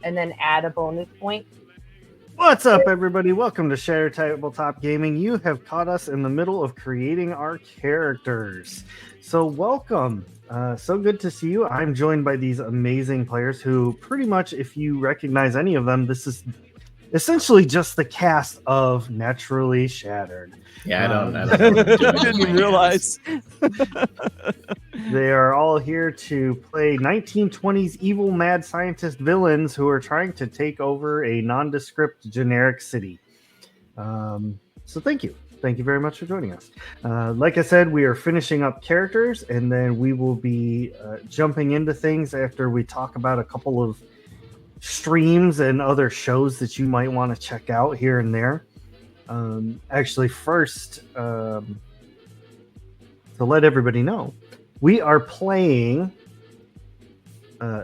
and then add a bonus point. What's up, everybody? Welcome to Shared Tabletop Gaming. You have caught us in the middle of creating our characters. So, welcome. So good to see you. I'm joined by these amazing players who, pretty much, if you recognize any of them, this is essentially just the cast of Naturally Shattered. Yeah, I don't know what I'm doing. I didn't even realize. They are all here to play 1920s evil mad scientist villains who are trying to take over a nondescript generic city. So thank you. Thank you very much for joining us. Like I said, we are finishing up characters, and then we will be jumping into things after we talk about a couple of streams and other shows that you might want to check out here and there. Actually, first, to let everybody know, we are playing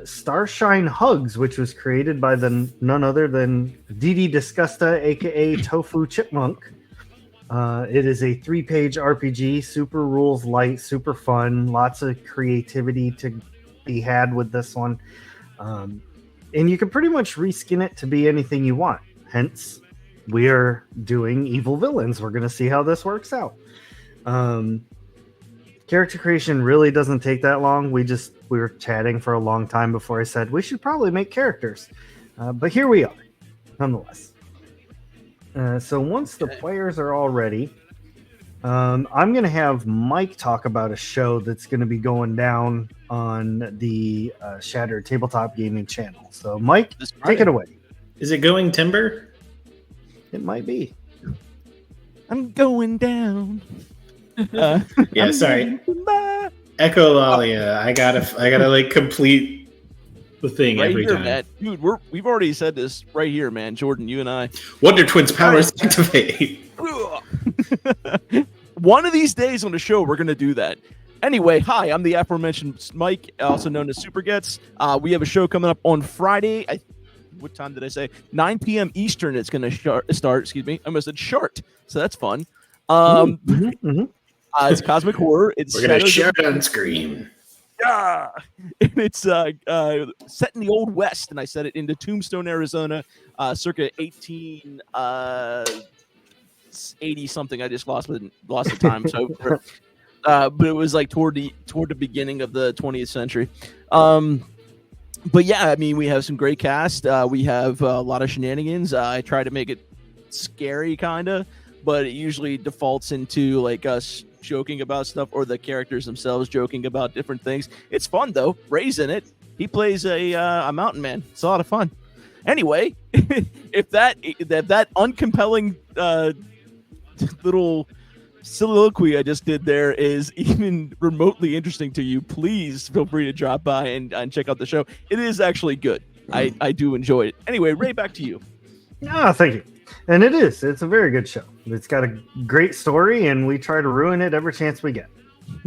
Starshine Hugs, which was created by none other than Didi Disgusta, aka Tofu Chipmunk. It is a 3-page RPG, super rules light, super fun, lots of creativity to be had with this one. And you can pretty much reskin it to be anything you want. Hence, we are doing evil villains. We're going to see how this works out. Character creation really doesn't take that long. We were chatting for a long time before I said we should probably make characters. But here we are, nonetheless. So once the players are all ready, I'm going to have Mike talk about a show that's going to be going down on the Shattered Tabletop Gaming channel. So Mike, take it away. Is it going timber? It might be. I'm going down. Yeah, sorry. Echolalia. I gotta like complete the thing right every here, time. Matt. Dude, we've already said this right here, man. Jordan, you and I. Wonder Twins powers activate. One of these days on the show, we're gonna do that. Anyway, hi, I'm the aforementioned Mike, also known as Super Gets. We have a show coming up on Friday. What time did I say? 9 p.m. Eastern. It's gonna start. Excuse me. I almost said short. So that's fun. It's cosmic horror. We're gonna shout and scream. Yeah, and it's set in the Old West, and I set it into Tombstone, Arizona, circa 1880 something. I just lost the time. So, but it was like toward the beginning of the 20th century. But yeah, I mean, we have some great cast. We have a lot of shenanigans. I try to make it scary, kind of, but it usually defaults into like us joking about stuff or the characters themselves joking about different things. It's fun though. Ray's in it. He plays a mountain man. It's a lot of fun. Anyway, if that uncompelling little soliloquy I just did there is even remotely interesting to you, please feel free to drop by and check out the show. It is actually good. I do enjoy it. Anyway, Ray, back to you. Thank you. And it's a very good show. It's got a great story, and we try to ruin it every chance we get.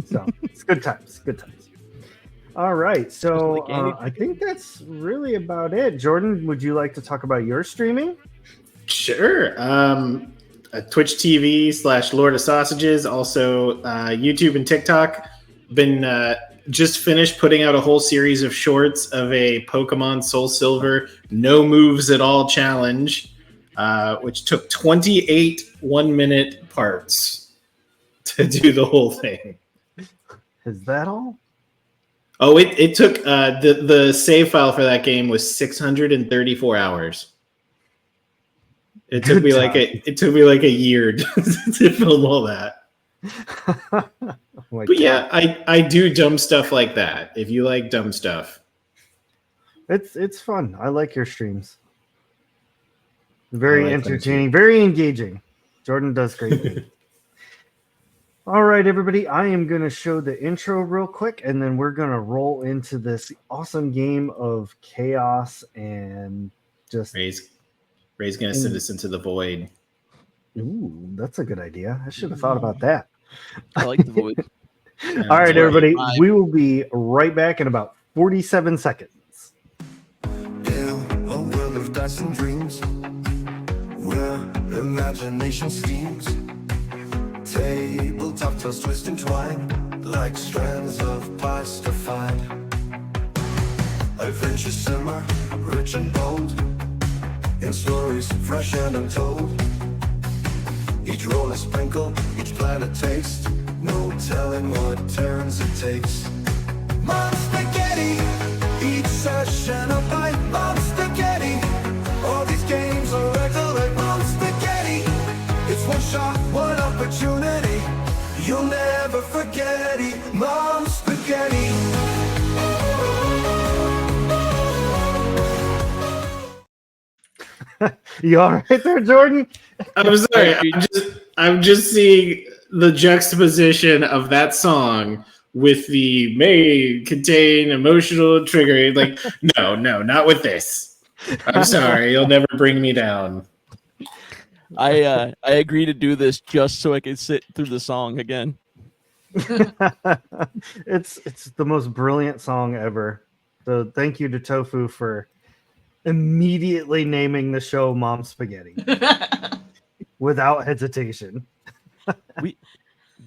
So it's good times. All right. So I think that's really about it. Jordan, would you like to talk about your streaming? Sure. Twitch TV / Lord of Sausages. Also YouTube and TikTok. Been just finished putting out a whole series of shorts of a Pokemon Soul Silver no moves at all challenge. Which took 28 1-minute parts to do the whole thing. Is that all? Oh, it took the save file for that game was 634 hours. It took me like a year to film all that. But yeah, I do dumb stuff like that. If you like dumb stuff, it's fun. I like your streams. Very entertaining, very engaging. Jordan does great things. All right, everybody. I am going to show the intro real quick, and then we're going to roll into this awesome game of chaos and just... Ray's going to send us into the void. Ooh, that's a good idea. I should have thought about that. I like the void. All right, everybody. We will be right back in about 47 seconds. In a world of dice and dreams, where imagination schemes, tabletop tales twist and twine like strands of plastified. Adventures simmer, rich and bold, in stories fresh and untold. Each roll a sprinkle, each bite a taste, no telling what turns it takes. Mom spaghetti, each session a bite. Mom spaghetti, all these games are regular. Mom spaghetti, it's one shot, one opportunity. You'll never forget it. Mom spaghetti. You all right there, Jordan? I'm sorry. I'm just seeing the juxtaposition of that song with the may contain emotional trigger. Like, no, not with this. I'm sorry. You'll never bring me down. I agree to do this just so I can sit through the song again. It's the most brilliant song ever. So thank you to Tofu for immediately naming the show Mom Spaghetti without hesitation.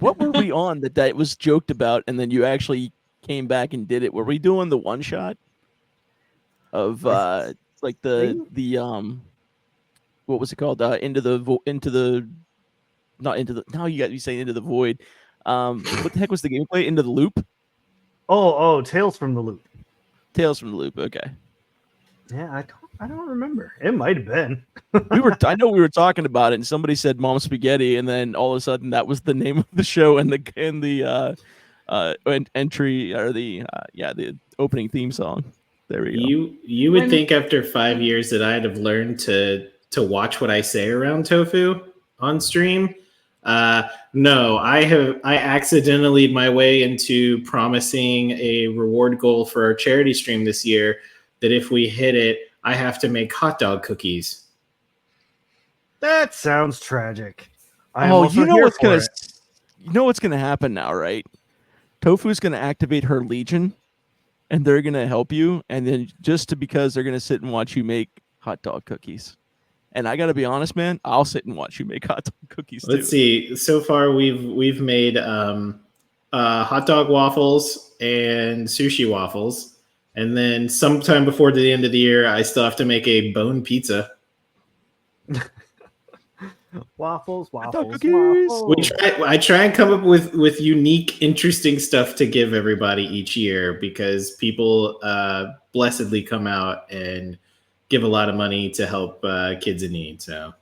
What were we on that was joked about, and then you actually came back and did it? Were we doing the one shot of like the what was it called? Into the void. What the heck was the gameplay? Into the loop? Oh, Tales from the Loop. Tales from the Loop. Okay. Yeah, I don't remember. It might have been. I know we were talking about it, and somebody said Mom Spaghetti, and then all of a sudden that was the name of the show and the entry or the opening theme song. There we go. You would think after 5 years that I'd have learned to watch what I say around Tofu on stream. No, I accidentally my way into promising a reward goal for our charity stream this year that if we hit it, I have to make hot dog cookies. That sounds tragic. You know what's gonna happen now, right? Tofu's gonna activate her legion, and they're gonna help you, and then because they're gonna sit and watch you make hot dog cookies. And I gotta be honest, man, I'll sit and watch you make hot dog cookies too. Let's see. So far, we've made hot dog waffles and sushi waffles. And then sometime before the end of the year, I still have to make a bone pizza. Waffles. I try and come up with unique, interesting stuff to give everybody each year because people blessedly come out and give a lot of money to help kids in need. So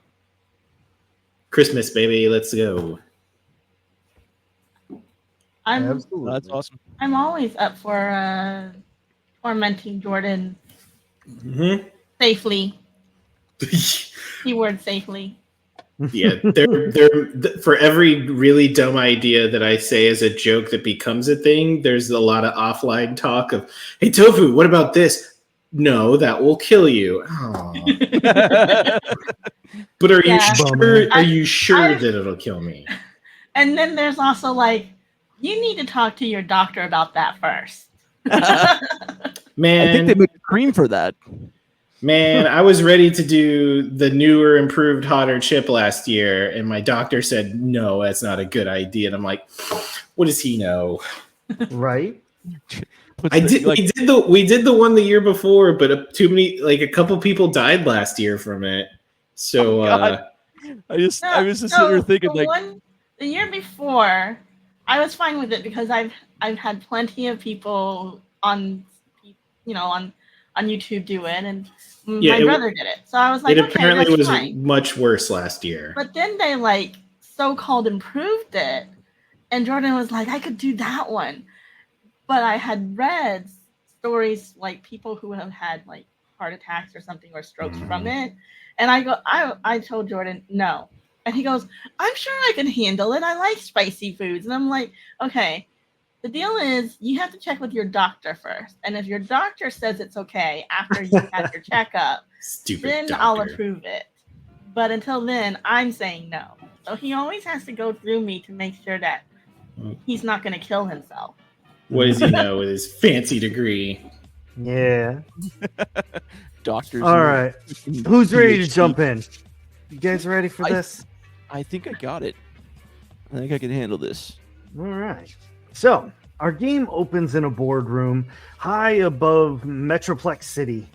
Christmas, baby, let's go. Absolutely. That's awesome. I'm always up for tormenting Jordan safely. Keyword safely. Yeah, they're for every really dumb idea that I say as a joke that becomes a thing, there's a lot of offline talk of, hey, Tofu, what about this? No, that will kill you. But are you sure? Are you sure that it'll kill me? And then there's also like, you need to talk to your doctor about that first. Man, I think they make cream for that. Man, I was ready to do the newer, improved, hotter chip last year, and my doctor said, no, that's not a good idea. And I'm like, what does he know? Right? We did the one the year before, but a couple people died last year from it. So I was just sitting there thinking the year before, I was fine with it because I've had plenty of people on YouTube do it, and my brother did it. So I was like, it apparently that's was fine. Much worse last year. But then they like so-called improved it, and Jordan was like, I could do that one. But I had read stories like people who have had like heart attacks or something or strokes from it, and I told Jordan no, and he goes, I'm sure I can handle it. I like spicy foods, and I'm like, okay. The deal is you have to check with your doctor first. And if your doctor says it's okay after you've had your checkup, then doctor. I'll approve it. But until then, I'm saying no. So he always has to go through me to make sure that he's not going to kill himself. What does he know with his fancy degree? Yeah. Doctors. All right. Who's ready to jump in? You guys ready for this? I think I got it. I think I can handle this. All right. So, Our game opens in a boardroom high above Metroplex City.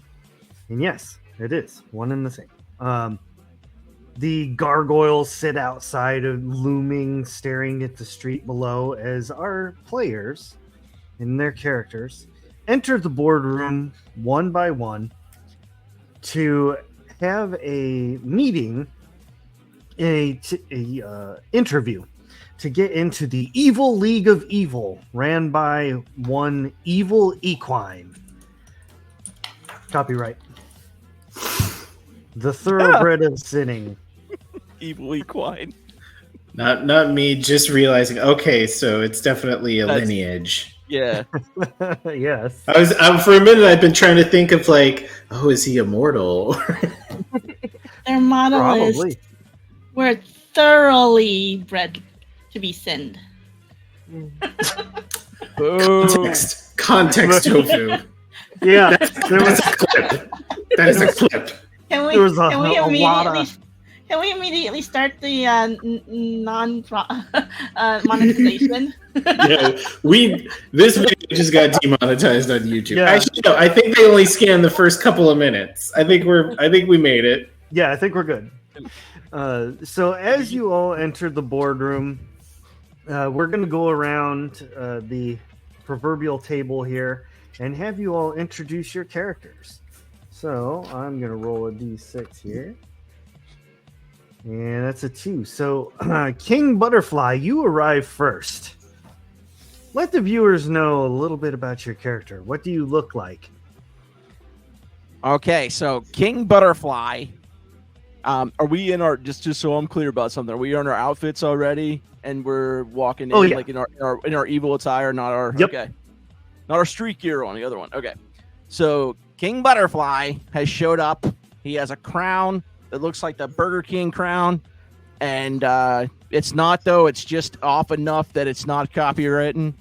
And yes, it is one and the same. The gargoyles sit outside, looming, staring at the street below as our players and their characters enter the boardroom one by one to have a meeting, a interview to get into the Evil League of Evil, ran by one Evil Equine. Copyright. The Thoroughbred of Sinning. Evil equine. Not me just realizing, okay, so it's definitely a lineage. Yeah. Yes. I for a minute I've been trying to think of like, oh, is he immortal? Their motto Probably. is, we're thoroughly bred to be sinned. Context tofu. Yeah. That's a clip. That is a clip. Can we, There was a can we lot immediately of- can we immediately start the monetization? Yeah, this video just got demonetized on YouTube. Yeah. Actually, no, I think they only scanned the first couple of minutes. I think we made it. Yeah, I think we're good. So as you all enter the boardroom, we're going to go around the proverbial table here and have you all introduce your characters. So I'm going to roll a d6 here. And that's a 2. So King Butterfly, you arrive first. Let the viewers know a little bit about your character. What do you look like? Okay, so King Butterfly. Are we in our just so I'm clear about something? Are we in our outfits already, and we're walking in like in our evil attire, not our okay, not our street gear on the other one. Okay, so King Butterfly has showed up. He has a crown that looks like the Burger King crown, and it's not though. It's just off enough that it's not copywritten.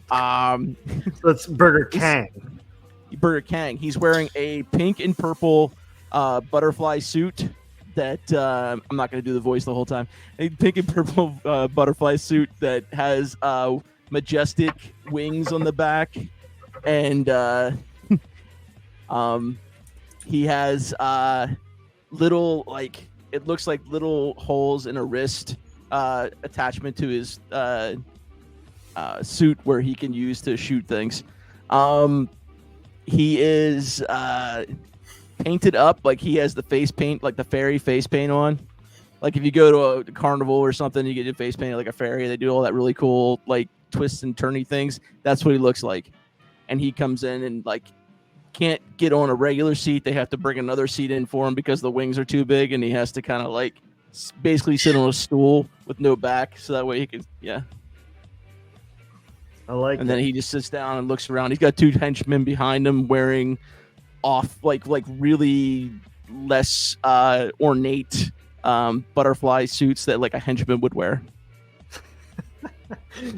So it's Burger King. Burger King. He's wearing a pink and purple butterfly suit that I'm not going to do the voice the whole time. A pink and purple butterfly suit that has majestic wings on the back, and he has little it looks like little holes in a wrist attachment to his suit where he can use to shoot things. He is painted up, like he has the face paint, like the fairy face paint on. Like if you go to a carnival or something, you get your face painted like a fairy. They do all that really cool like twists and turny things. That's what he looks like. And he comes in and like can't get on a regular seat. They have to bring another seat in for him because the wings are too big, and he has to kind of like basically sit on a stool with no back, so that way he can I like and it. then he just sits down and looks around. He's got 2 henchmen behind him wearing off like really less ornate butterfly suits that like a henchman would wear.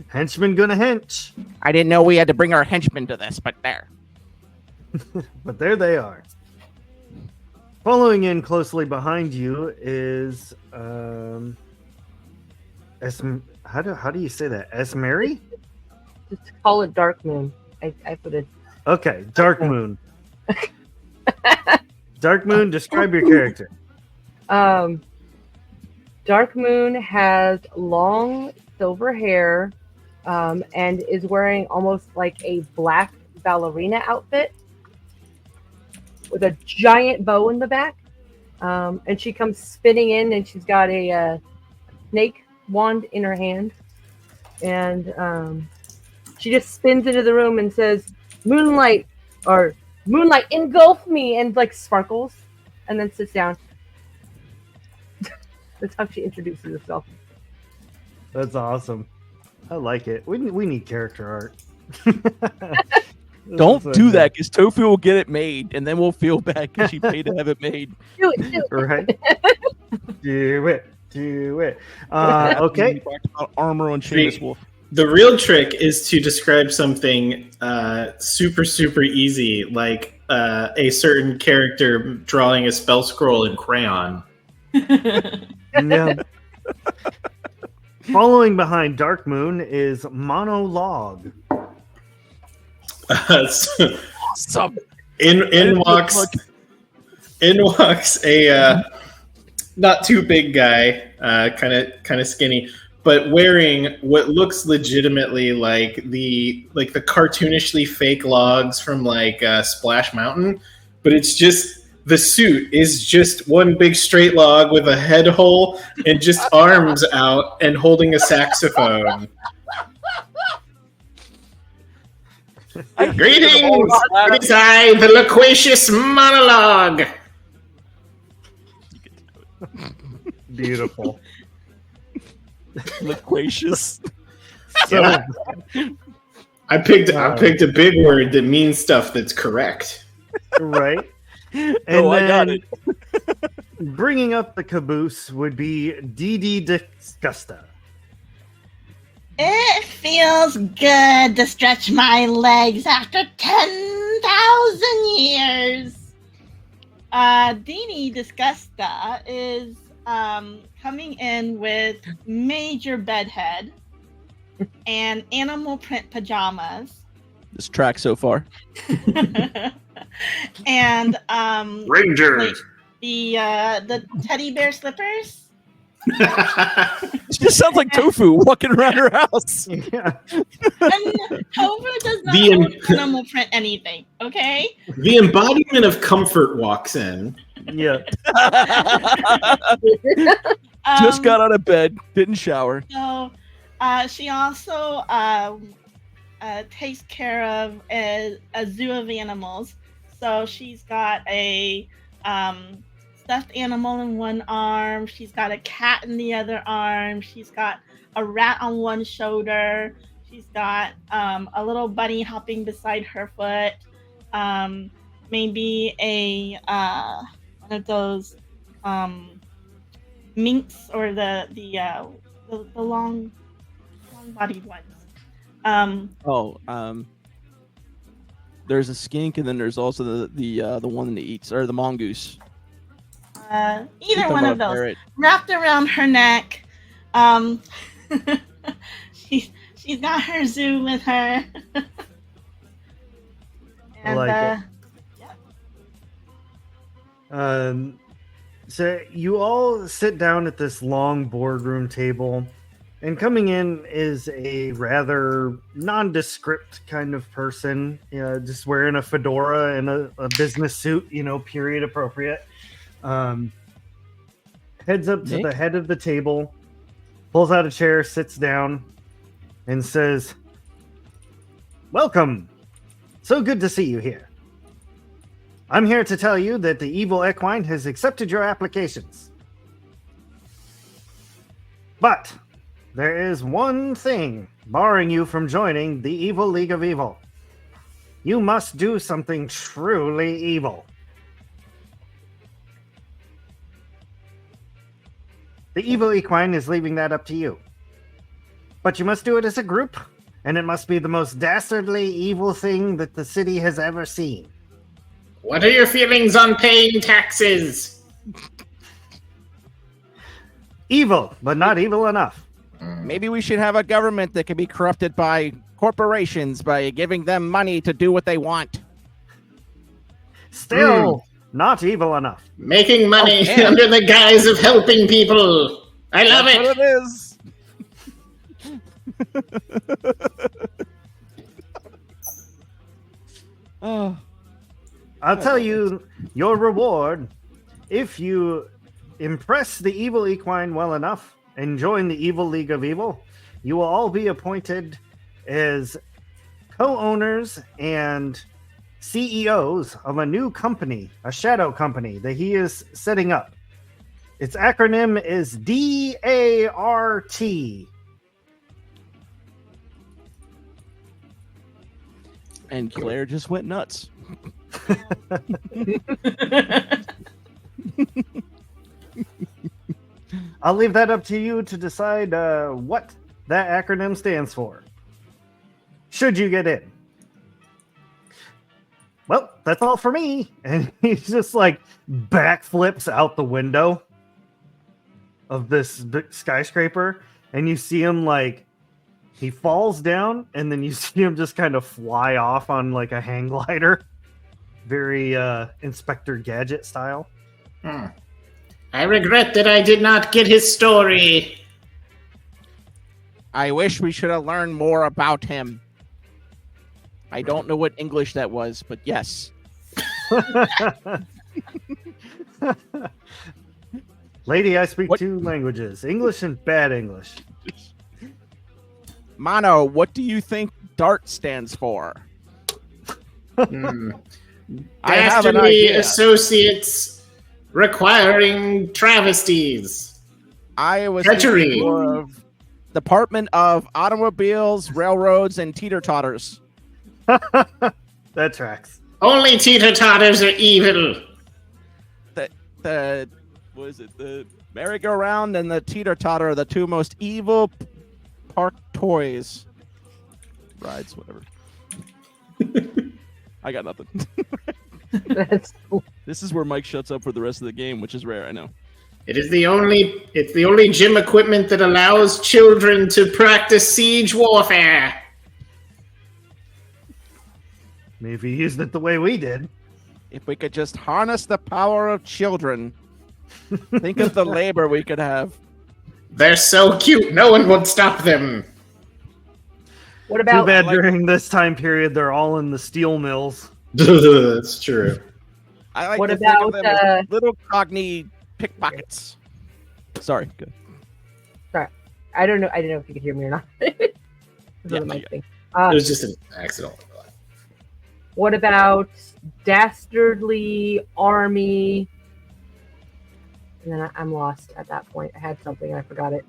Henchman gonna hench. I didn't know we had to bring our henchmen to this, but there. But there they are. Following in closely behind you is how do you say that? Esmeri? Just call it Dark Moon. I put it. Okay, Dark Moon. Dark Moon, describe your character. Dark Moon has long silver hair and is wearing almost like a black ballerina outfit with a giant bow in the back. And she comes spinning in, and she's got a snake wand in her hand. And she just spins into the room and says, "Moonlight," or "Moonlight, engulf me," and like sparkles, and then sits down. That's how she introduces herself. That's awesome. I like it. We need character art. Don't do that, because Tofu will get it made, and then we'll feel bad because she paid to have it made. Do it. Right? Do it. Okay. We talked about armor on Seamus Wolf. The real trick is to describe something super, super easy, like a certain character drawing a spell scroll in crayon. Yeah. Following behind Dark Moon is Monologue. So Awesome. in walks a not too big guy, kind of skinny, but wearing what looks legitimately like the cartoonishly fake logs from like Splash Mountain, but it's just the suit is just one big straight log with a head hole and just arms out and holding a saxophone. Greetings! It is I, the loquacious monologue. Beautiful. Loquacious. So, Yeah. I picked a big word that means stuff that's correct. right. And I got then it. bringing up the caboose would be Dee Disgusta. It feels good to stretch my legs after 10,000 years. Dini Disgusta is coming in with major bedhead and animal print pajamas. This track so far. And Rangers. the teddy bear slippers. It just sounds like Tofu walking around her house. Yeah. And Tofu does not The- own animal print anything, okay? The embodiment of comfort walks in. Yeah. Just got out of bed, didn't shower. So she also takes care of a zoo of animals. So she's got a stuffed animal in one arm. She's got a cat in the other arm. She's got a rat on one shoulder. She's got a little bunny hopping beside her foot. Maybe a one of those minks or the long bodied ones. There's a skink, and then there's also the one that eats, or the mongoose. Either one of those Parrot. wrapped around her neck. She's got her zoo with her. I like it. So you all sit down at this long boardroom table, and coming in is a rather nondescript kind of person, just wearing a fedora and a business suit, period appropriate. Heads up to the head of the table, pulls out a chair, sits down, and says, "Welcome. So good to see you here. I'm here to tell you that the evil equine has accepted your applications. But there is one thing barring you from joining the Evil League of Evil. You must do something truly evil. The evil equine is leaving that up to you. But you must do it as a group, and it must be the most dastardly evil thing that the city has ever seen. What are your feelings on paying taxes? Evil, but not evil enough. Maybe we should have a government that can be corrupted by corporations by giving them money to do what they want. Still, not evil enough. Making money Oh, yeah. under the guise of helping people. I love That's it. what it is. Oh, I'll tell you your reward. If you impress the evil equine well enough and join the Evil League of Evil, you will all be appointed as co-owners and CEOs of a new company, a shadow company that he is setting up. Its acronym is DART. and Claire just went nuts. I'll leave that up to you to decide what that acronym stands for. Should you get in. Well, that's all for me. And he's just like backflips out the window of this skyscraper. And you see him like He falls down, and then you see him just kind of fly off on like a hang glider. Very Inspector Gadget style. I regret that I did not get his story. I wish we should have learned more about him. I don't know what English that was, but yes. Lady, I speak What? 2 languages, English and bad English. Mono, what do you think DART stands for? I have an Dastardly idea. associates requiring travesties. I was Treachery. thinking more of Department of Automobiles, Railroads, and Teeter-Totters. That tracks. Only teeter-totters are evil. The what is it? The merry-go-round and the teeter-totter are the 2 most evil park toys. Rides, whatever. I got nothing. That's cool. This is where Mike shuts up for the rest of the game, which is rare, I know. It's the only gym equipment that allows children to practice siege warfare. Maybe if you used it the way we did. If we could just harness the power of children, think of the labor we could have. They're so cute, no one would stop them. What Too about bad during this time period they're all in the steel mills. That's true. I like What to think of about, them as little cogni pickpockets. Sorry, good. I don't know. I didn't know if you could hear me or not. This is Yeah, the mic yeah. thing. It was just an accident. What about dastardly army? And then I'm lost at that point. I had something and I forgot it.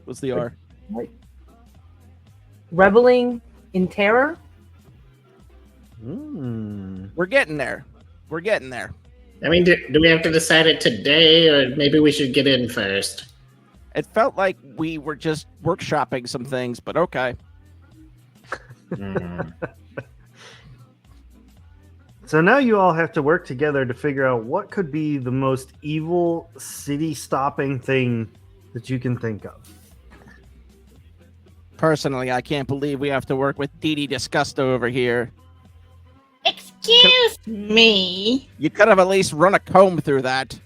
What's the R? Reveling in terror? We're getting there. We're getting there. I mean, do we have to decide it today, or maybe we should get in first? It felt like we were just workshopping some things, but okay. So now you all have to work together to figure out what could be the most evil city-stopping thing that you can think of. Personally, I can't believe we have to work with Dee Dee Disgusto over here. Excuse me. You could have at least run a comb through that.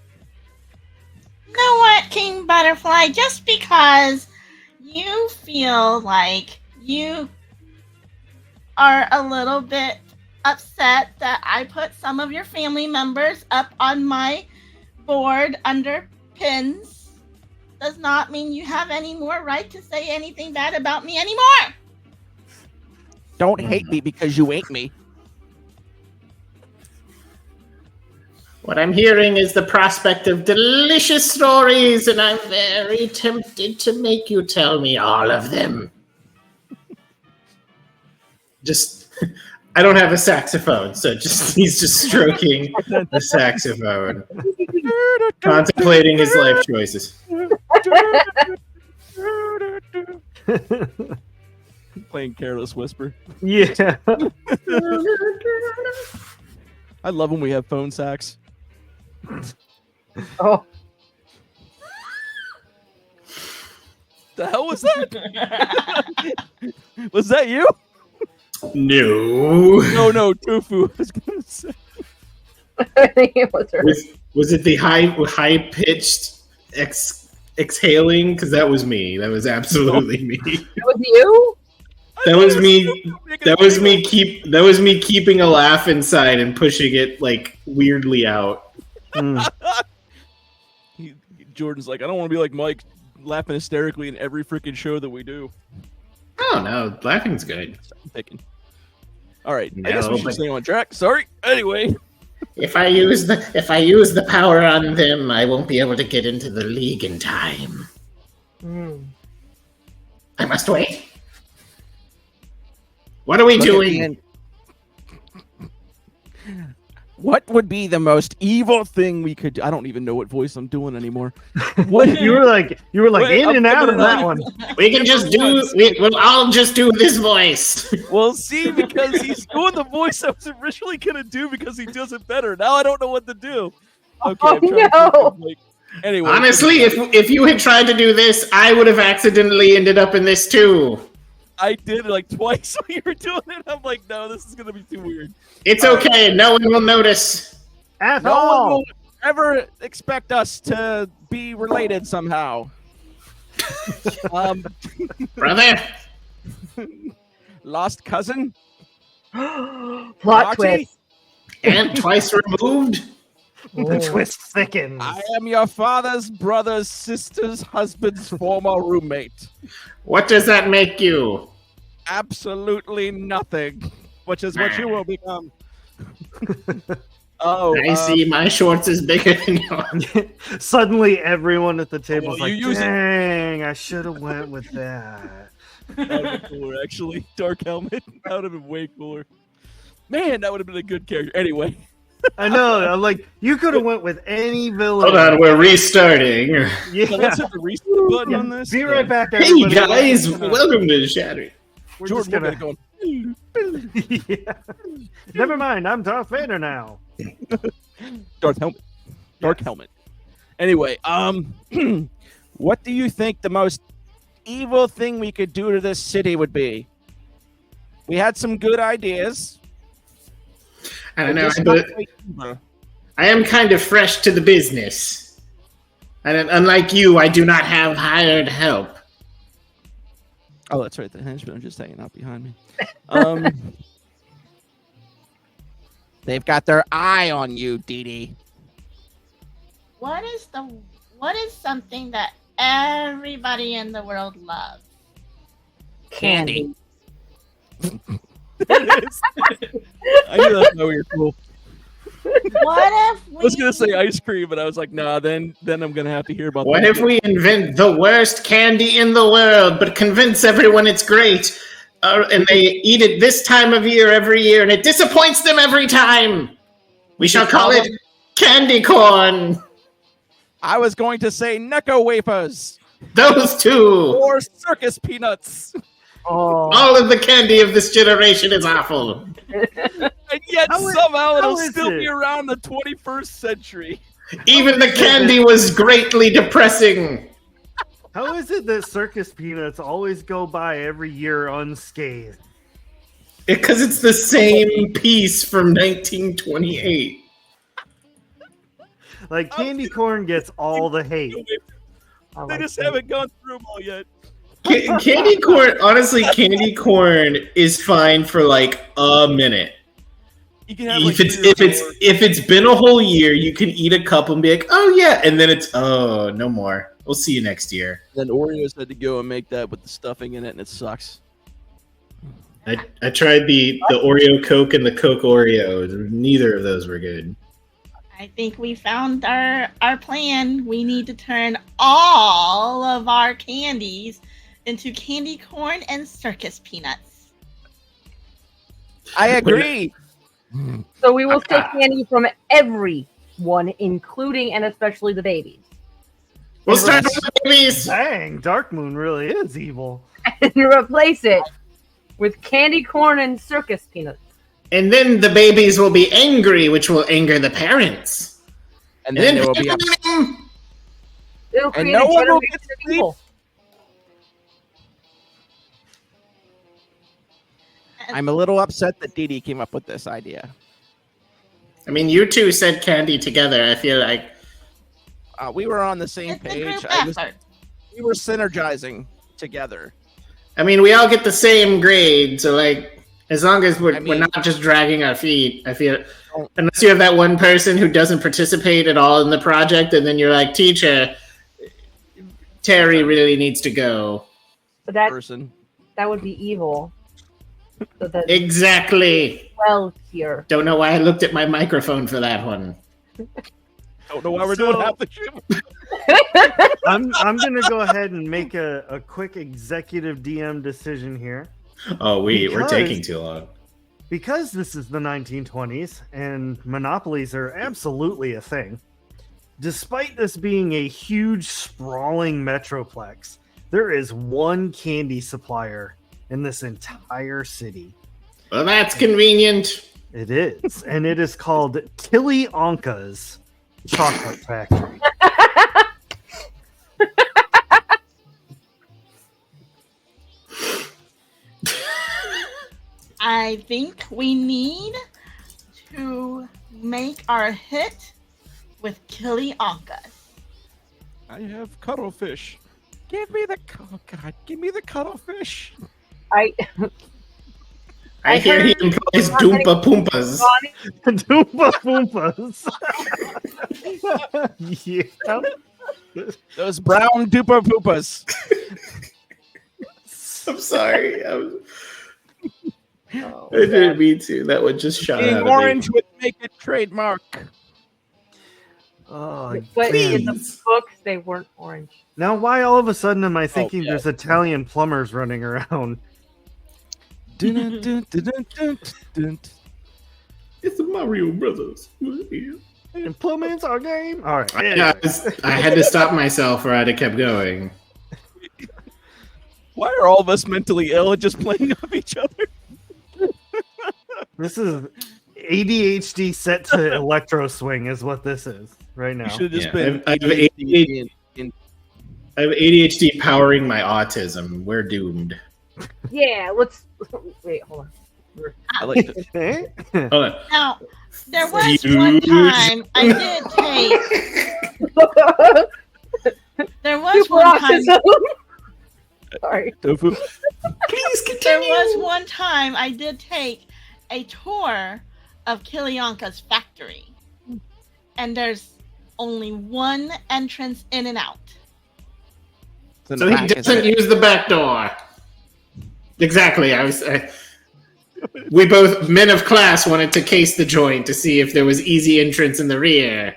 You know what, King Butterfly? Just because you feel like you are a little bit upset that I put some of your family members up on my board under pins does not mean you have any more right to say anything bad about me anymore. Don't hate me because you ain't me. What I'm hearing is the prospect of delicious stories, and I'm very tempted to make you tell me all of them. Just, I don't have a saxophone, so he's just stroking the saxophone, contemplating his life choices. Playing Careless Whisper. Yeah. I love when we have phone sax. Oh, The hell was that? Was that you? No. No, Tofu. I was gonna say. I think it was her. Was it the high pitched exhaling? Because that was me. That was absolutely me. It was you? That was me. That was me keeping a laugh inside and pushing it like weirdly out. Jordan's like, I don't want to be like Mike, laughing hysterically in every freaking show that we do. Oh no, laughing's good. I'm picking. All right, I No, guess we should but- stay on track. Sorry. Anyway, If I use the power on them, I won't be able to get into the league in time. I must wait. What are we Look at the doing? end. What would be the most evil thing we could do. I don't even know what voice I'm doing anymore. What You were like Wait, in I'm and out coming of that around. one. We can just do. We'll all just do this voice. Well, see, because he's doing the voice I was originally gonna do because he does it better. Now I don't know what to do. Okay, Oh, I'm trying to think no. of, like, Anyway, Honestly, if you had tried to do this, I would have accidentally ended up in this too. I did it like twice when you were doing it. I'm like, no, this is gonna be too weird. It's okay. No one will notice. At No one all. will ever expect us to be related somehow. Brother, Lost cousin? Plot Roxy? twist. and twice removed. The Oh. twist thickens. I am your father's brother's sister's husband's former roommate. What does that make you? Absolutely nothing, which is what you will become. Oh, I see my shorts is bigger than yours. Suddenly, everyone at the table Oh, is like, you use it. "Dang, I should have went with that." that would have been cooler, actually. Dark helmet. That would have been way cooler. Man, that would have been a good character. Anyway. I know. I'm like, you could have went with any villain. Hold on, we're restarting. Yeah. So let's hit the restart button on this. Be right back, Hey everybody. guys, We're just welcome to Shatter. We're Jordan, just we're gonna. gonna go. Yeah. Never mind. I'm Darth Vader now. Dark helmet. Anyway, what do you think the most evil thing we could do to this city would be? We had some good ideas. I don't know, Just but not quite evil. I am kind of fresh to the business. And unlike you, I do not have hired help. Oh, that's right. The henchmen are just hanging out behind me. They've got their eye on you, Dee Dee. What is something that everybody in the world loves? Candy. It is. I knew that's how we were cool. What if we I was gonna say ice cream, but I was like, nah. Then I'm gonna have to hear about. What that. if we invent the worst candy in the world, but convince everyone it's great, and they eat it this time of year every year, and it disappoints them every time? We shall call it candy corn. I was going to say Necco wafers Those two. or circus peanuts, Oh. All of the candy of this generation is awful. and yet How is- somehow it'll how is still it? be around the 21st century. Even the candy was greatly depressing. How is it that circus peanuts always go by every year unscathed? Because it's the same piece from 1928. Like candy corn gets all the hate. I They like just that. haven't gone through them all yet. Candy corn, honestly, candy corn is fine for like a minute. You can have like If it's been a whole year, you can eat a couple and be like, oh yeah, and then it's no more. We'll see you next year. Then Oreos had to go and make that with the stuffing in it, and it sucks. I tried the Oreo Coke and the Coke Oreo. Neither of those were good. I think we found our plan. We need to turn all of our candies into candy corn and circus peanuts. I agree. So we will steal candy from everyone, including and especially the babies. We'll start with the babies. Dang, Dark Moon really is evil. And replace it with candy corn and circus peanuts. And then the babies will be angry, which will anger the parents. And then there will be a It'll create no a one will generation get of sleep. evil. I'm a little upset that Dee Dee came up with this idea. I mean, you two said candy together. I feel like We were on the same It's a page. group We effort. were synergizing together. we all get the same grade. So like, as long as we're mean- not just dragging our feet, I feel. Oh. Unless you have that one person who doesn't participate at all in the project, and then you're like, teacher, Terry really needs to go. But that Person. would be evil. So that Exactly. well here. Don't know why I looked at my microphone for that one. Don't know why we're So- doing half the shit. I'm gonna go ahead and make a quick executive DM decision here. Oh, we're Because- taking too long. Because this is the 1920s and monopolies are absolutely a thing, despite this being a huge, sprawling metroplex, there is one candy supplier in this entire city. Well, that's convenient. It is, and it is called Tilly Onka's Chocolate Factory. I think we need to make our hit with Killiankas. I have cuttlefish. Give me the cuttlefish. I I hear he heard- employs Doompa Poompas. Bonnie, Doompa Foompas. Yeah. Those brown dupa poopas. I'm sorry. I didn't mean to. That one just shot Being out of orange me. would make it trademark. Oh, but in the Please. books they weren't orange. now why all of a sudden am I thinking yeah. there's Italian plumbers running around? It's the Mario Brothers. Implements our game. All right. I had to stop myself or I'd have kept going. Why are all of us mentally ill and just playing off each other? This is ADHD set to electro swing is what this is right now. You should have just Yeah, been I have ADHD in I have ADHD powering my autism. We're doomed. Yeah, let's wait. Hold on. I like to, Eh? Hold on. Now, there was Huge. one time I did take. There was Super one time. autism. Sorry. tofu. Please There continue. was one time I did take a tour of Killianka's factory, and there's only one entrance in and out. It's in So the he back, isn't doesn't it? use the back door. Exactly. We both men of class wanted to case the joint to see if there was easy entrance in the rear.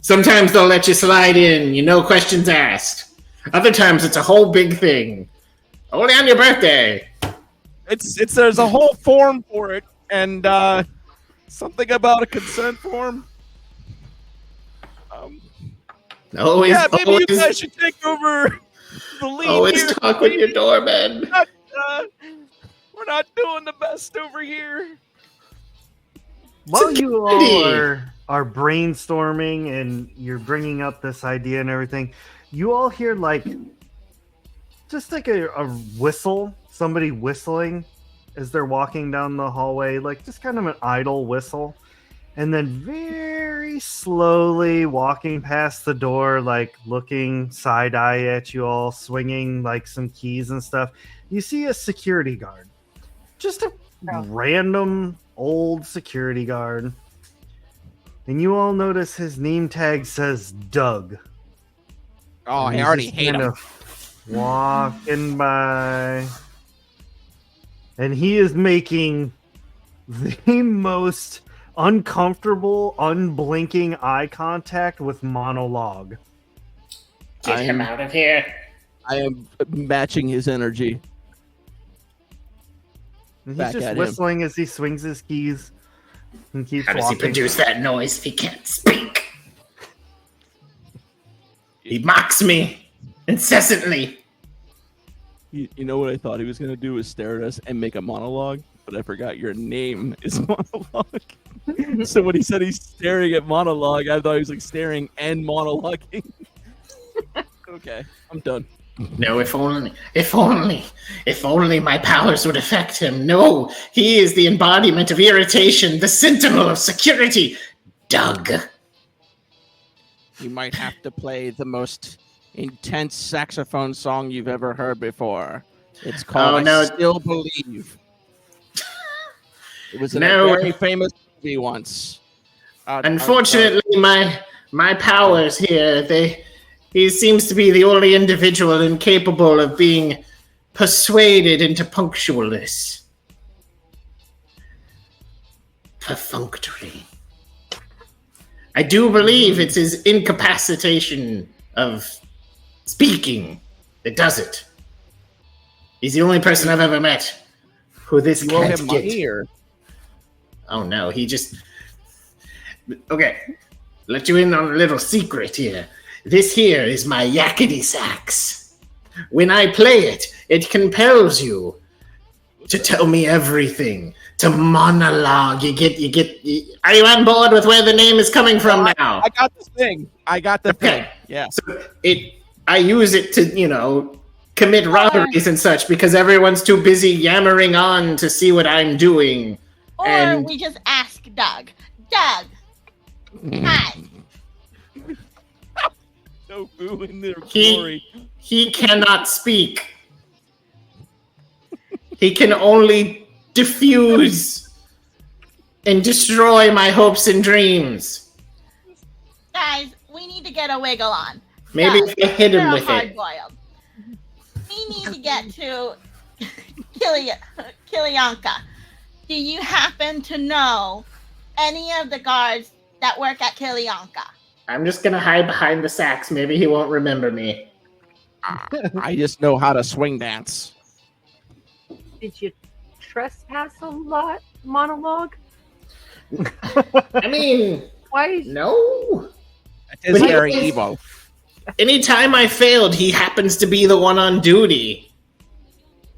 Sometimes they'll let you slide in, no questions asked. Other times it's a whole big thing. Only on your birthday. It's there's a whole form for it, and something about a consent form. Always, Yeah, maybe you guys always, should take over the lead always here. talk with your doorman. We're not doing the best over here. While It's a you candy. all are brainstorming and you're bringing up this idea and everything, you all hear just like a whistle, somebody whistling as they're walking down the hallway, like just kind of an idle whistle. And then very slowly walking past the door, like looking side eye at you all, swinging like some keys and stuff, you see a security guard. Just a random old security guard. And you all notice his name tag says Doug. Oh, And I he's already just hate kind him. of walking by. And he is making the most uncomfortable, unblinking eye contact with monologue. Get him out of here. I am matching his energy. And he's Back just at him. whistling as he swings his keys and keeps How does he walking. produce that noise if he can't speak? He mocks me incessantly. You know what I thought he was going to do was stare at us and make a monologue, but I forgot your name is monologue. So when he said he's staring at monologue, I thought he was like staring and monologuing. Okay, I'm done. No, if only my powers would affect him. No, he is the embodiment of irritation, the sentinel of security. Doug. You might have to play the most intense saxophone song you've ever heard before. It's called Oh, no. I Still Believe. It was in No. a very famous movie once. Unfortunately, my powers here, he seems to be the only individual incapable of being persuaded into punctualness. Perfunctory. I do believe it's his incapacitation of speaking that does it. He's the only person I've ever met who this You owe can't him get. money, or Oh no, he just... Okay, let you in on a little secret here. This here is my yakety sax. When I play it, it compels you to tell me everything, to monologue. Are you on board with where the name is coming from now? I got the thing. I got the thing. Okay. Yeah. So I use it to, commit robberies and such because everyone's too busy yammering on to see what I'm doing. Or And- we just ask Doug. Doug, hi. No boo in their He- glory. He cannot speak. He can only diffuse and destroy my hopes and dreams. Guys, we need to get a wiggle on. Maybe Doug, if I hit him you're with it. hard-boiled. We need to get to Kilianka. Do you happen to know any of the guards that work at Kilianka? I'm just gonna hide behind the sacks. Maybe he won't remember me. I just know how to swing dance. Did you trespass a lot, monologue? I mean, Why? no. That is But he very always- evil. Anytime I failed, he happens to be the one on duty.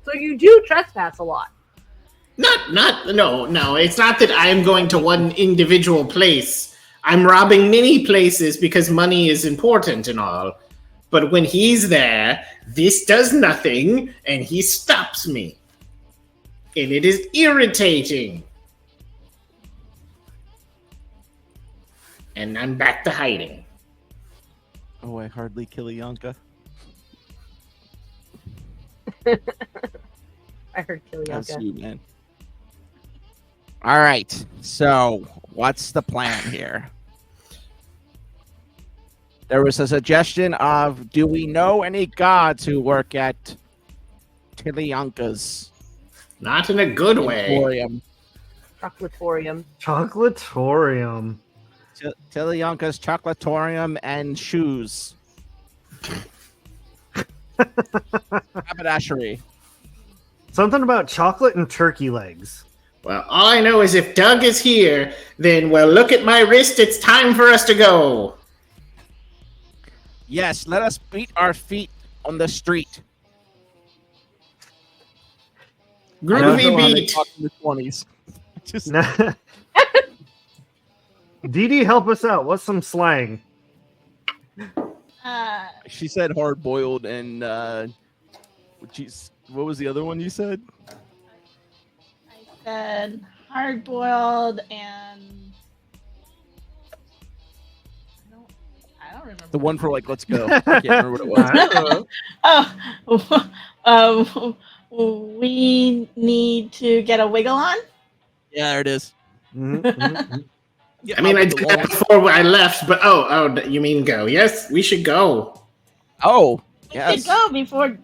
So you do trespass a lot. No. It's not that I'm going to one individual place. I'm robbing many places because money is important and all. But when he's there, this does nothing, and he stops me. And it is irritating. And I'm back to hiding. Oh, I hardly kill Yanka. I heard That's Kilianka. you, man. All right. So, what's the plan here? There was a suggestion of, do we know any gods who work at Tilianka's Not in a good way. Emporium? Chocolatorium. Chocolatorium. Tilianka's Chocolatorium and shoes. Haberdashery. Something about chocolate and turkey legs. Well, all I know is if Doug is here, then, well, look at my wrist. It's time for us to go. Yes, let us beat our feet on the street. Groovy beat. Talk in the 20s. Just Dee Dee, help us out. What's some slang? she said hard boiled and what was the other one you said? I said hard-boiled and I don't remember. The one for like let's go. I can't remember what it was. I don't know. We need to get a wiggle on. Yeah, there it is. Mhm, mhm. Yeah, I mean, I I'll did go that along. before I left, but you mean go? Yes, we should go. Oh, We yes. should go before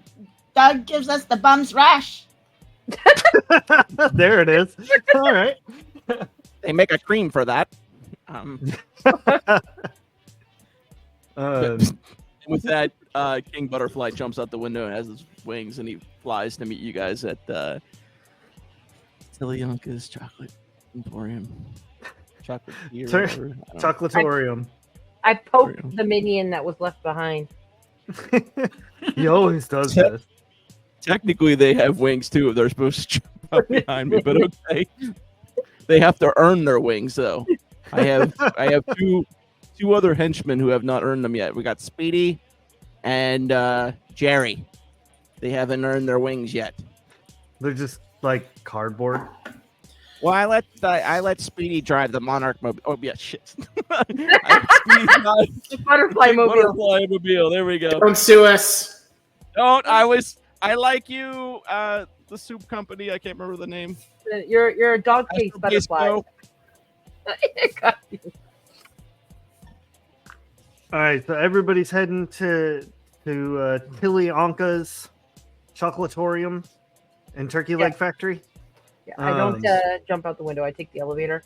Doug gives us the bum's rash. There it is. All right. They make a cream for that. With that, King Butterfly jumps out the window and has his wings, and he flies to meet you guys at Tilianka's Chocolate Emporium. Chocolate here. Sorry. Chocolatorium. I poked the minion that was left behind. He always does this. Technically, they have wings too. If they're supposed to jump out behind me, but okay. They have to earn their wings, though. I have two other henchmen who have not earned them yet. We got Speedy and Jerry. They haven't earned their wings yet. They're just like cardboard. Well, I let Speedy drive the Monarch mobile. Oh yeah, shit. I have Speedy drive The butterfly mobile. Butterfly mobile. There we go. Don't sue us. Don't. I like you. The soup company. I can't remember the name. You're a dog case Astro butterfly. Disco. Got you. All right, so everybody's heading to Tilianka's Chocolatorium and Turkey Leg Factory. Yeah, I don't jump out the window. I take the elevator.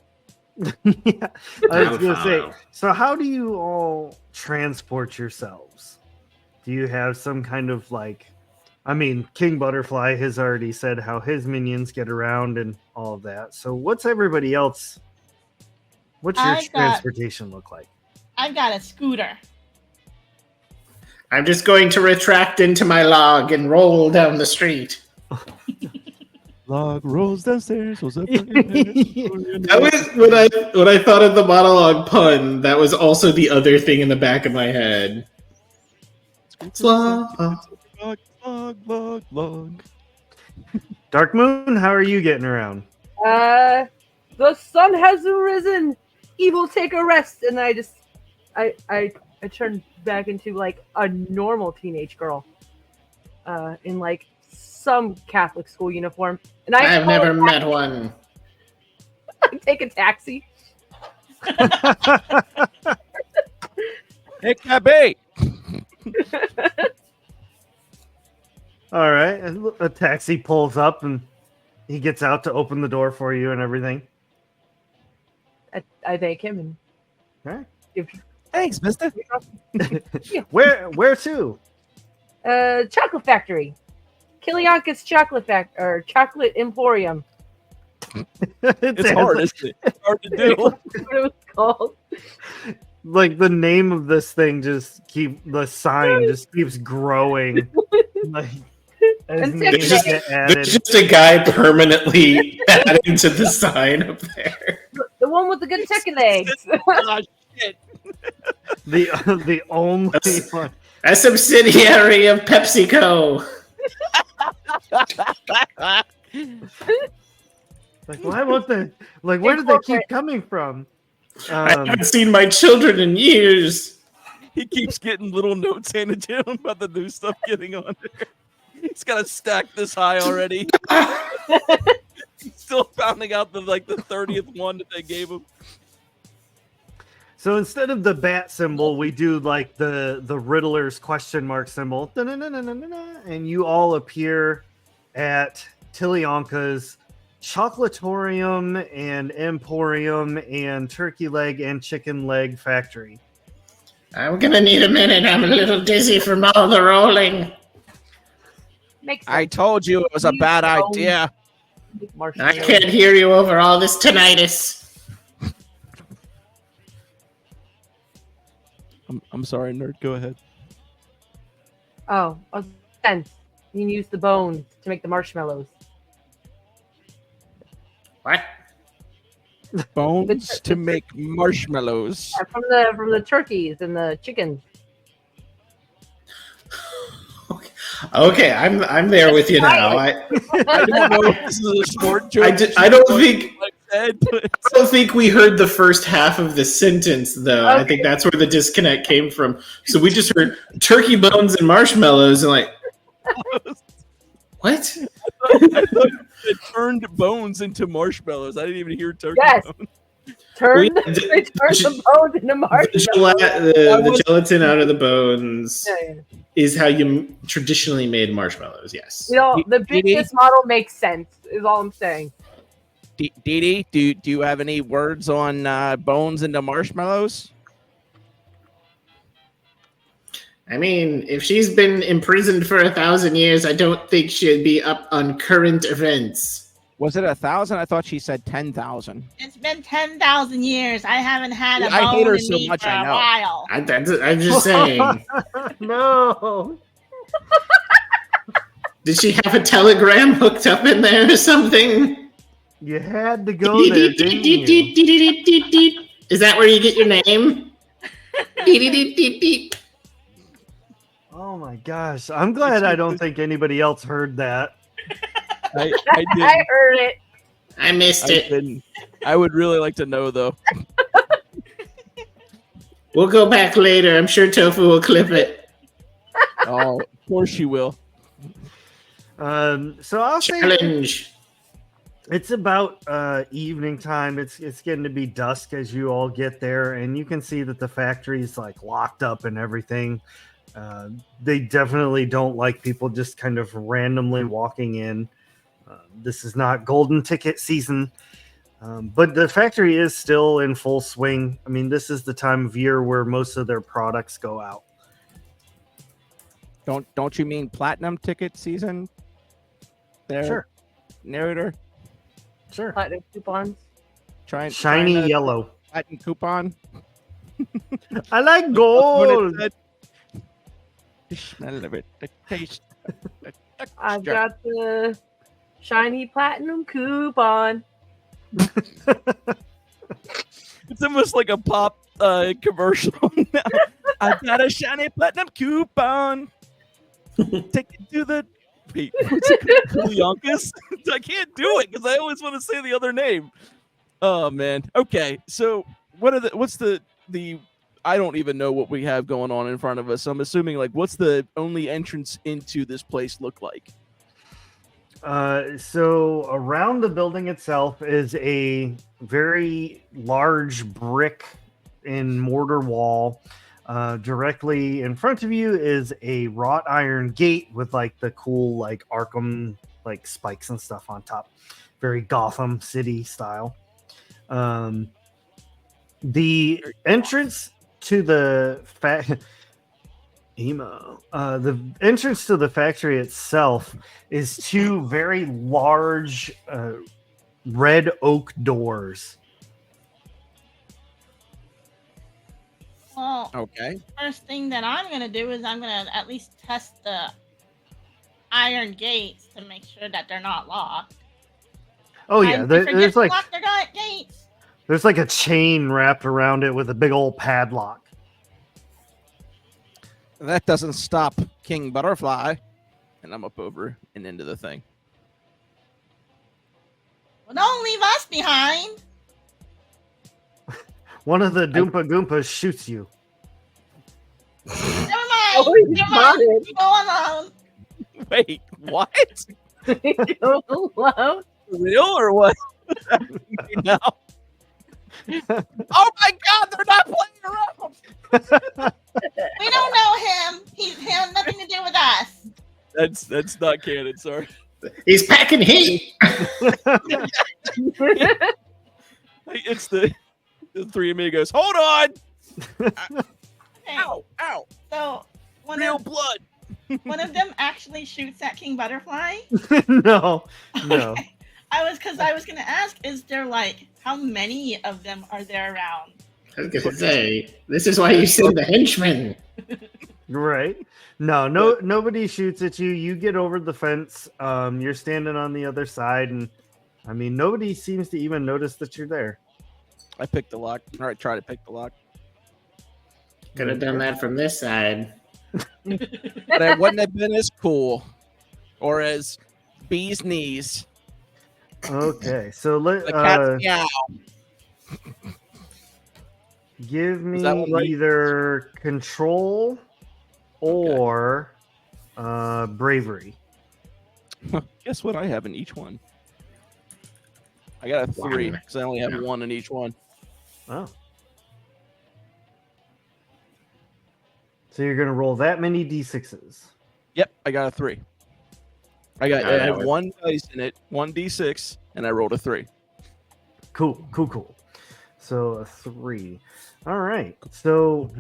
Yeah, I was gonna say. So, how do you all transport yourselves? Do you have some kind of like? I mean, King Butterfly has already said how his minions get around and all of that. So, what's everybody else? What's your transportation look like? I've got a scooter. I'm just going to retract into my log and roll down the street. Log rolls downstairs. Was up That was when I thought of the monologue pun. That was also the other thing in the back of my head. Log. log. Dark Moon, how are you getting around? The sun has risen. Evil, take a rest. And I turn back into like a normal teenage girl, in like some Catholic school uniform. And I've never met one. I take a taxi. Hey, cabby. All right. A taxi pulls up and he gets out to open the door for you and everything. I thank him and All right. give Thanks, mister. Where to? chocolate factory, Kilianka's chocolate emporium. It's hard, isn't it? It's hard to do. What it was called. Like the name of this thing the sign just keeps growing. Like as And names There's get There's added. just a guy permanently adding to the sign up there. The one with the good chicken legs. Oh, shit. The only That's- one. A subsidiary of PepsiCo. Like why won't they? Like where did they keep coming from? I haven't seen my children in years. He keeps getting little notes handed to him about the new stuff getting on there. He's got a stack this high already. He's still pounding out the 30th one that they gave him. So instead of the bat symbol, we do like the Riddler's question mark symbol, and you all appear at Tilyanka's Chocolatorium and Emporium and Turkey Leg and Chicken Leg Factory. I'm gonna need a minute. I'm a little dizzy from all the rolling. Makes I sense. told you it was a bad idea. I can't hear you over all this tinnitus. I'm sorry, nerd. Go ahead. Oh, sense. You can use the bones to make the marshmallows. What? Bones to make marshmallows. From the turkeys and the chickens. Okay, I'm there with you now. I don't know if this is a short joke. I don't think like that, but I don't think we heard the first half of the sentence though. I Okay. think that's where the disconnect came from. So we just heard turkey bones and marshmallows and like what? I thought it turned bones into marshmallows. I didn't even hear turkey Yes. bones. Turn We- they turn the bones into marshmallows. The gelatin out of the bones Yeah. is how you traditionally made marshmallows. Yes. You know, the Dee Dee? business model makes sense. Is all I'm saying. Dee Dee, do you have any words on bones into marshmallows? I mean, if she's been imprisoned for 1,000 years, I don't think she'd be up on current events. Was it 1,000? I thought she said 10,000. It's been 10,000 years. I haven't had a I hate bone her in so me much, for I a know. while. I'm just saying. No. Did she have a telegram hooked up in there or something? You had to go there, didn't you? Is that where you get your name? Oh my gosh. I'm glad I don't think anybody else heard that. I I did. heard it. I missed I it. didn't. I would really like to know though. We'll go back later. I'm sure Tofu will clip it. Oh, of course she will. So I'll say Challenge. it's about evening time. It's getting to be dusk as you all get there, and you can see that the factory's like locked up and everything. They definitely don't like people just kind of randomly walking in. This is not golden ticket season, but the factory is still in full swing. I mean, this is the time of year where most of their products go out. Don't you mean platinum ticket season? There, Sure, narrator. sure. Platinum coupons. Trying Shiny trying to yellow. platinum coupon. I like When gold. it said, the smell of it, the taste. The I've texture. got the shiny platinum coupon. It's almost like a pop commercial now. I got a shiny platinum coupon. Take it to the Wait, what's it? Kulyankas? I can't do it because I always want to say the other name. Oh man. Okay. So what's the I don't even know what we have going on in front of us. I'm assuming like what's the only entrance into this place look like? So around the building itself is a very large brick and mortar wall. Directly in front of you is a wrought iron gate with like the cool like Arkham like spikes and stuff on top. Very Gotham City style. The entrance to the the entrance to the factory itself is two very large red oak doors. Well, Okay. first thing that I'm gonna do is I'm gonna at least test the iron gates to make sure that they're not locked. Oh yeah, there's like lock their gates. there's like a chain wrapped around it with a big old padlock. That doesn't stop King Butterfly. And I'm up over and into the thing. Well, don't leave us behind. One of the Doompa Goompas shoots you. Never mind. Oh, he's Never mind. spotted. You go alone. Wait, what? Go alone. Real or what? No. Oh my God, they're not playing around. We don't know him. He has nothing to do with us. That's not canon, sorry. He's packing heat. It's the three amigos. Hold on. Okay. Ow, ow. So one Real of, blood. one of them actually shoots at King Butterfly. No. Okay. I was gonna ask, is there like how many of them are there around? I was gonna say, this is why you send the henchmen. Right. No, nobody shoots at you. You get over the fence. You're standing on the other side, and I mean, nobody seems to even notice that you're there. I picked the lock. All right, try to pick the lock. Could have done that from this side. But it wouldn't have been as cool or as bee's knees. Okay, so let The cat's meow. give me Is that one right? either control or bravery. Guess what I have in each one? I got a 3 One. because I only have Yeah. 1 in each one. Oh. So you're gonna roll that many d6s. Yep, I got a 3. I that have was- 1 dice in it, 1 d6, and I rolled a 3. Cool. So a 3. All right. So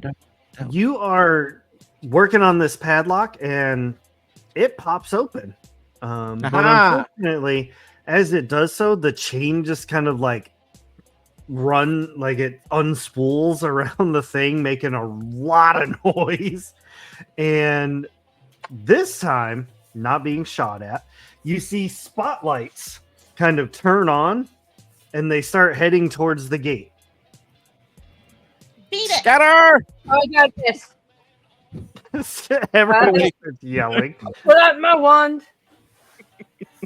you are working on this padlock and it pops open. But Aha. unfortunately, as it does so, the chain just kind of like it unspools around the thing, making a lot of noise. And this time, not being shot at, you see spotlights kind of turn on and they start heading towards the gate. Beat it. Scatter! I got this. Everyone starts yelling. Put out my wand.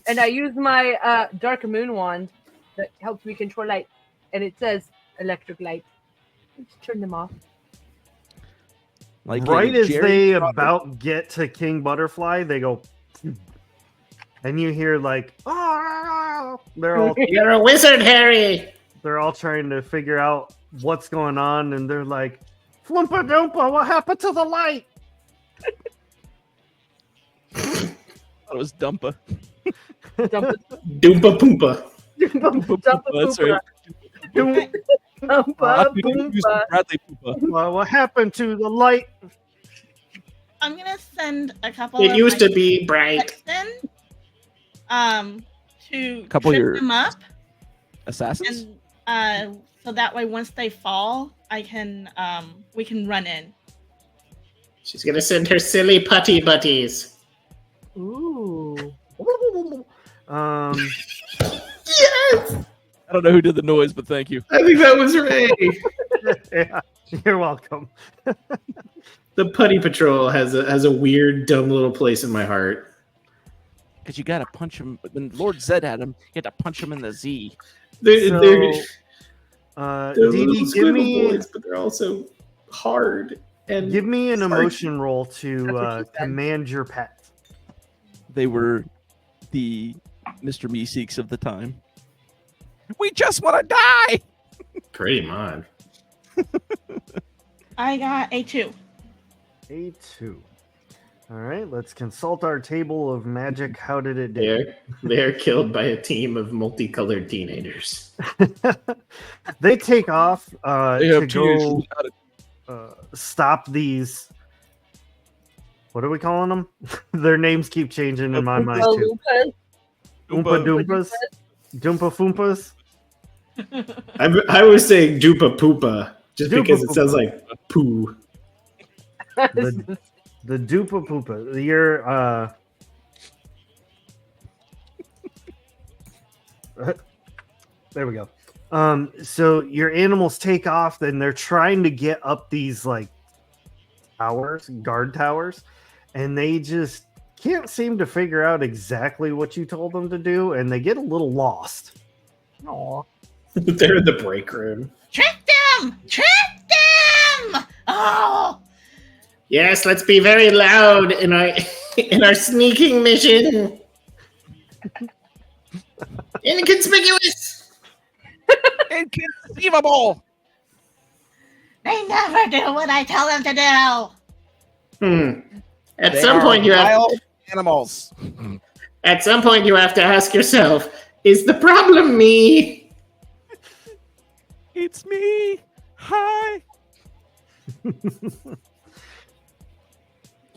And I use my Dark Moon wand that helps me control light. And it says electric light. Just turn them off. Like Right in as Jerry they Potter. about get to King Butterfly, they go, and you hear like, ah! You're a wizard, Harry. They're all trying to figure out what's going on, and they're like, Flumpa Doompa, what happened to the light? It was Dumpa. Dump it. Doompa Poompa. Dump That's right. Not to confuse with Bradley Poopa. Well, what happened to the light? I'm gonna send a couple. It of used my to be bright. Then, to Couple of trip your- them up, Assassins? and so that way once they fall, I can we can run in. She's gonna send her silly putty buddies. Ooh. Yes, I don't know who did the noise, but thank you. I think that was Ray. Yeah, you're welcome. The Putty Patrol has a weird, dumb little place in my heart. because you got to punch him. When Lord Zed had him, you had to punch him in the Z. They're, So, they're, they're Dee little Dee, squiggle boys, but they're also hard. And give me an hard. emotion roll That's to what she said. command your pet. They were the Mr. Meeseeks of the time. We just want to die. Pretty much. I got a 2. A2. All right, let's consult our table of magic. How did it do? They're killed by a team of multicolored teenagers. They take off They to have go teenagers. stop these. What are we calling them? Their names keep changing in my mind too. Oompa Doompas? Doompa Foompas? I was saying Dupa Poopa just Dupa because it Poopa. sounds like poo. The Dupa Poopa. You're there we go. So your animals take off and they're trying to get up these like towers, guard towers, and they just can't seem to figure out exactly what you told them to do, and they get a little lost. Aw. They're in the break room. Trick them! Trick them! Oh! Yes, let's be very loud in our in our sneaking mission. Inconspicuous. Inconceivable. They never do what I tell them to do. At They some are point, you have wild animals. at some point you have to ask yourself: is the problem me? It's me. Hi.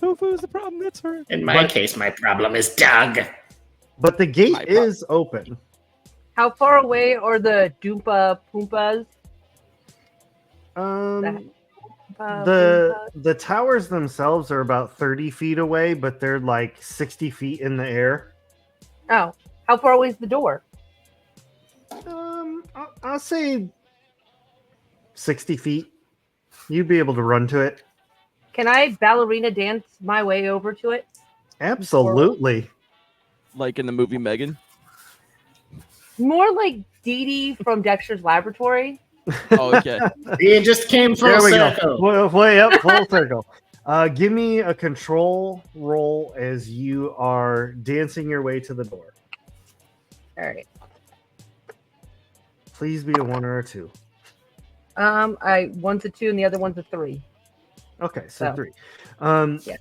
Tofu's the problem. That's her. In my case, my problem is Doug. But the gate My problem. is open. How far away are the Doompa Poompas? The towers themselves are about 30 feet away, but they're like 60 feet in the air. Oh, how far away is the door? I'll say 60 feet. You'd be able to run to it. Can I ballerina dance my way over to it? Absolutely. Like in the movie Megan. More like Dee Dee from Dexter's Laboratory. Oh, okay. You just came full There we circle. go. Way up, full circle. Give me a control roll as you are dancing your way to the door. All right. Please be a 1 or a 2. One's a 2 and the other one's a 3. Okay, so So, 3. yeah.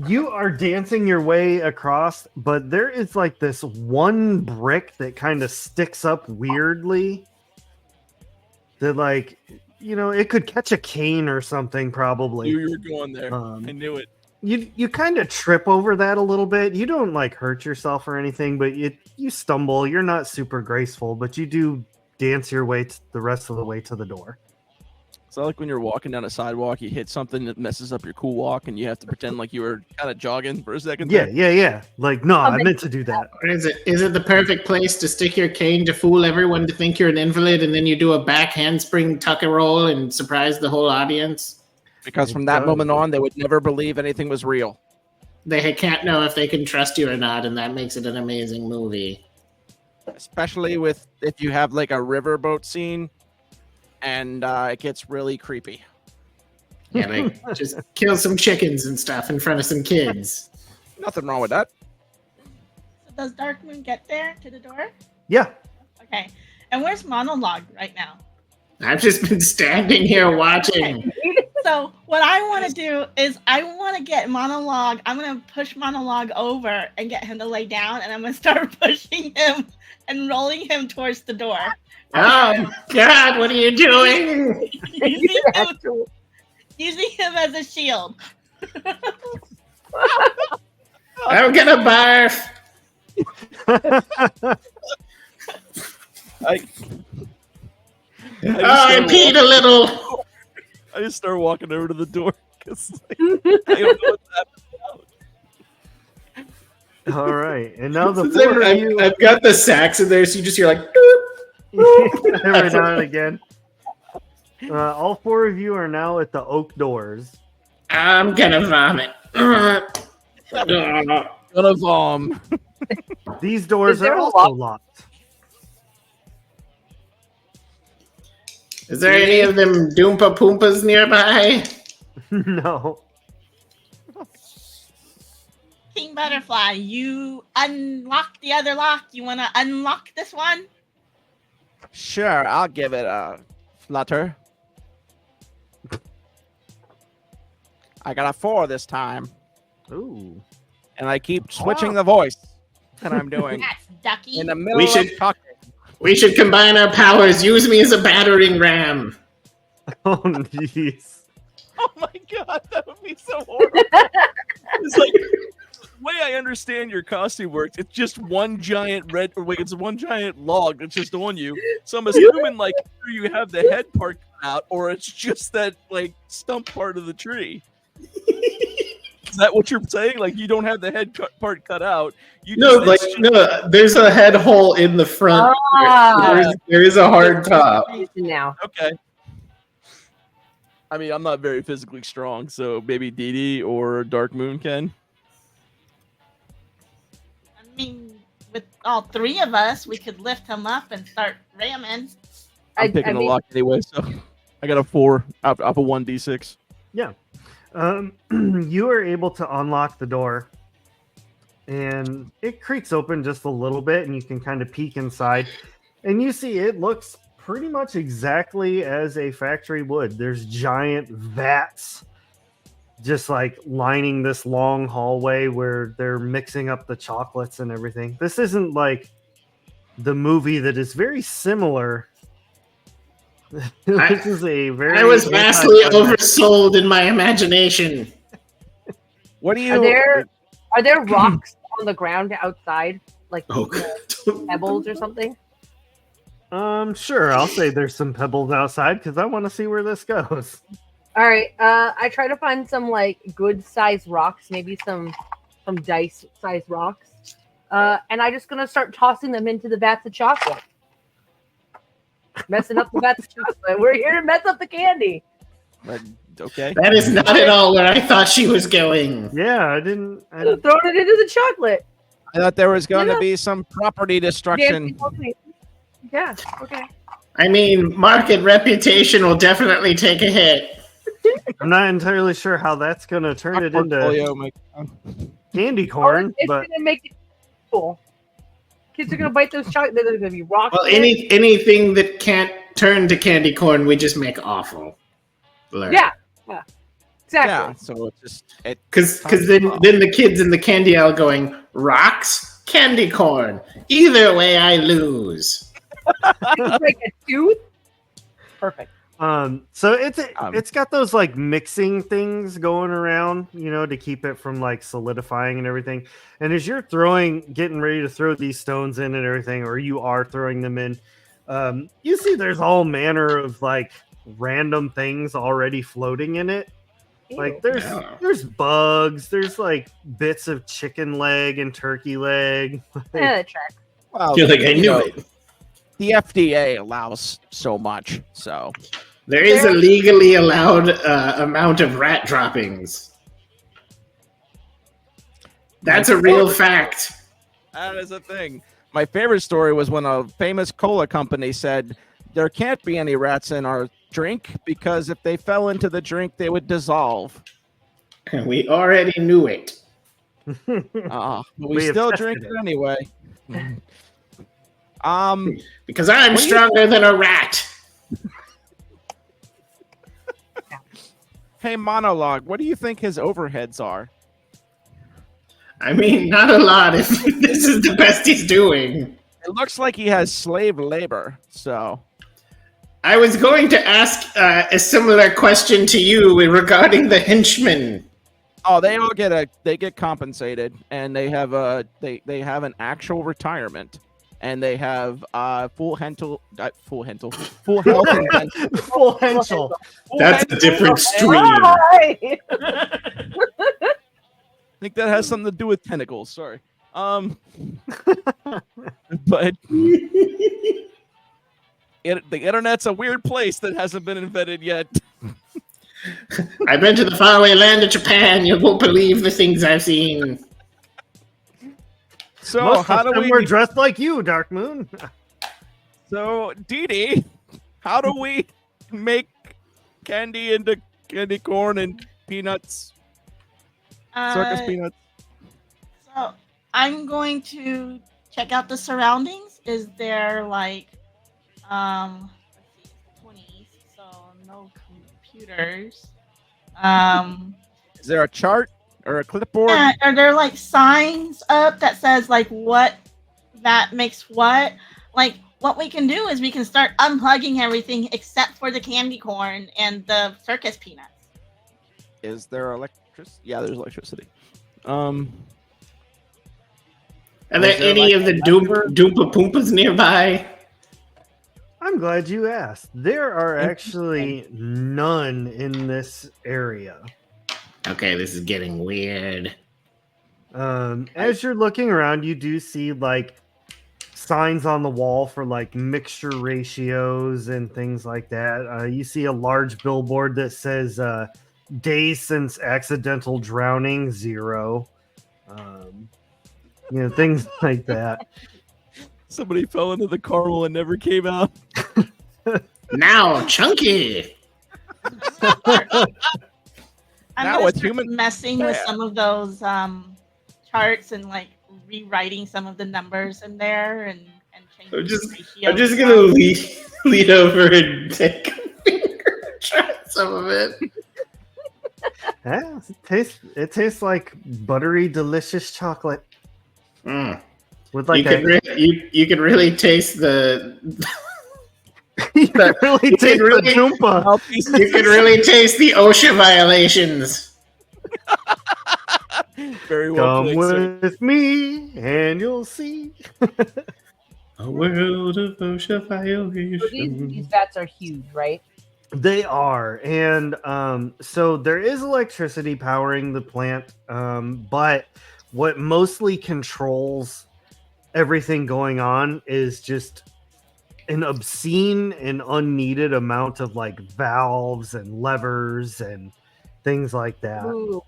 You are dancing your way across, but there is like this one brick that kind of sticks up weirdly. That, like, you know, it could catch a cane or something, probably. Knew you were going there. Um, I knew it. You kind of trip over that a little bit. You don't like hurt yourself or anything, but you stumble. You're not super graceful, but you do dance your way the rest of the way to the door. It's not like when you're walking down a sidewalk, you hit something that messes up your cool walk, and you have to pretend like you were kind of jogging for a second. Yeah. Like, no, I meant to do that. Or is it the perfect place to stick your cane to fool everyone to think you're an invalid, and then you do a back handspring tuck and roll and surprise the whole audience? Because from that moment on, they would never believe anything was real. They can't know if they can trust you or not, and that makes it an amazing movie. Especially if you have like a riverboat scene, and it gets really creepy. Yeah, like just kill some chickens and stuff in front of some kids. Nothing wrong with that. So does Darkmoon get there to the door? Yeah. Okay. And where's Monologue right now? I've just been standing here watching. So what I want to do is I want to get Monologue. I'm going to push Monologue over and get him to lay down, and I'm going to start pushing him and rolling him towards the door. Oh, God, what are you doing? Using him as a shield. I'm gonna barf. I I peed a little. I just start walking over to the door because I don't know what's happening. All right. And now the Since four of you, I've got the sax in there, so you just hear like. every now and again. All 4 of you are now at the oak doors. I'm gonna vomit. Gonna vom. These doors Is there are a also locked. Is there any of them Doompa Poompas nearby? No. King Butterfly, you unlock the other lock. You want to unlock this one? Sure, I'll give it a flutter. I got a 4 this time, Ooh. and I keep switching the voice that I'm doing That's Ducky. in the middle We of should- talking. We should combine our powers. Use me as a battering ram. Oh, jeez. Oh my god, that would be so horrible. It's like the way I understand your costume works, it's just one giant it's one giant log that's just on you. So I'm assuming like either you have the head part cut out or it's just that like stump part of the tree. Is that what you're saying? Like you don't have the head part cut out. You No, just, like it's just- no. There's a head hole in the front. Ah. There is a hard top. Now. Okay. I mean, I'm not very physically strong, so maybe Dee Dee or Dark Moon can. I mean, with all three of us, we could lift him up and start ramming. I'm picking the lock anyway, so I got a 4 up a 1d6. Yeah. You are able to unlock the door, and it creaks open just a little bit, and you can kind of peek inside, and you see it looks pretty much exactly as a factory would. There's giant vats just like lining this long hallway where they're mixing up the chocolates and everything. This isn't like the movie that is very similar. This is a very I was vastly oversold in my imagination. What do you? Are there rocks on the ground outside, like Oh, pebbles or something? Sure. I'll say there's some pebbles outside because I want to see where this goes. All right. I try to find some like good sized rocks, maybe some dice sized rocks, and I'm just gonna start tossing them into the vats of chocolate, messing up the vats of chocolate. We're here to mess up the candy. Okay. That is not at all where I thought she was going. Yeah, I didn't. Throwing it into the chocolate. I thought there was going Yeah. to be some property destruction. Yeah. Okay. I mean, market reputation will definitely take a hit. I'm not entirely sure how that's going to turn it into Portfolio, Mike. candy corn, It's but gonna make it cool. Kids are gonna bite those chocolate. There's gonna be rocks. Well, in it. anything that can't turn to candy corn, we just make awful. Yeah. Exactly. Yeah, so it's just Because then the kids in the candy aisle going, rocks, candy corn. Either way, I lose. It's like a tooth. Perfect. so it's got those like mixing things going around, to keep it from like solidifying and everything. And as you're getting ready to throw these stones in and everything, or you are throwing them in, you see there's all manner of like random things already floating in it. Like there's bugs, there's like bits of chicken leg and turkey leg. That track. well, You're like, I knew it. the FDA allows so much, so There is a legally allowed amount of rat droppings. That's a real fact. that is a thing. My favorite story was when a famous cola company said there can't be any rats in our drink because if they fell into the drink, they would dissolve. And we already knew it. But We we have still tested drink it. it anyway. Because I'm stronger than a rat. Hey, Monologue, what do you think his overheads are? I mean, not a lot if this is the best he's doing. It looks like he has slave labor, so I was going to ask a similar question to you regarding the henchmen. oh, they get compensated, and they have they have an actual retirement, and they have full health and dental. Full hensel. That's a different stream. Hi! I think that has something to do with tentacles. Sorry. But the internet's a weird place that hasn't been invented yet. I've been to the faraway land of Japan. You won't believe the things I've seen. So Most how of do them we? were dressed like you, Dark Moon. So Dee Dee, how do we make candy into candy corn and peanuts? Circus peanuts. So I'm going to check out the surroundings. Is there like let's see, it's the 20s, so no computers. Um Is there a chart or a clipboard? yeah, are there like signs up that says like what that makes what? Like what we can do is we can start unplugging everything except for the candy corn and the circus peanuts. Is there electricity? Yeah, there's electricity. Are there Is there, any like, of the a lever? Doompa Poompas nearby? I'm glad you asked. There are actually none in this area. Okay, this is getting weird. As you're looking around, you do see like signs on the wall for like mixture ratios and things like that. You see a large billboard that says days since accidental drowning 0. Things like that. Somebody fell into the caramel and never came out. Now, Chunky. I'm Now gonna with start human- messing with Yeah. some of those charts and like rewriting some of the numbers in there and changing I'm just gonna lean over and take a finger, try some of it. Yeah, it tastes like buttery, delicious chocolate Mm. with like You can really taste the. you can really taste really- the Doompa. You can really taste the OSHA violations. Very well Come played, sir. with me and you'll see. A world of OSHA So violations. these vats are huge, right? They are, and so there is electricity powering the plant, but what mostly controls everything going on is just an obscene and unneeded amount of like valves and levers and things like that. Ooh.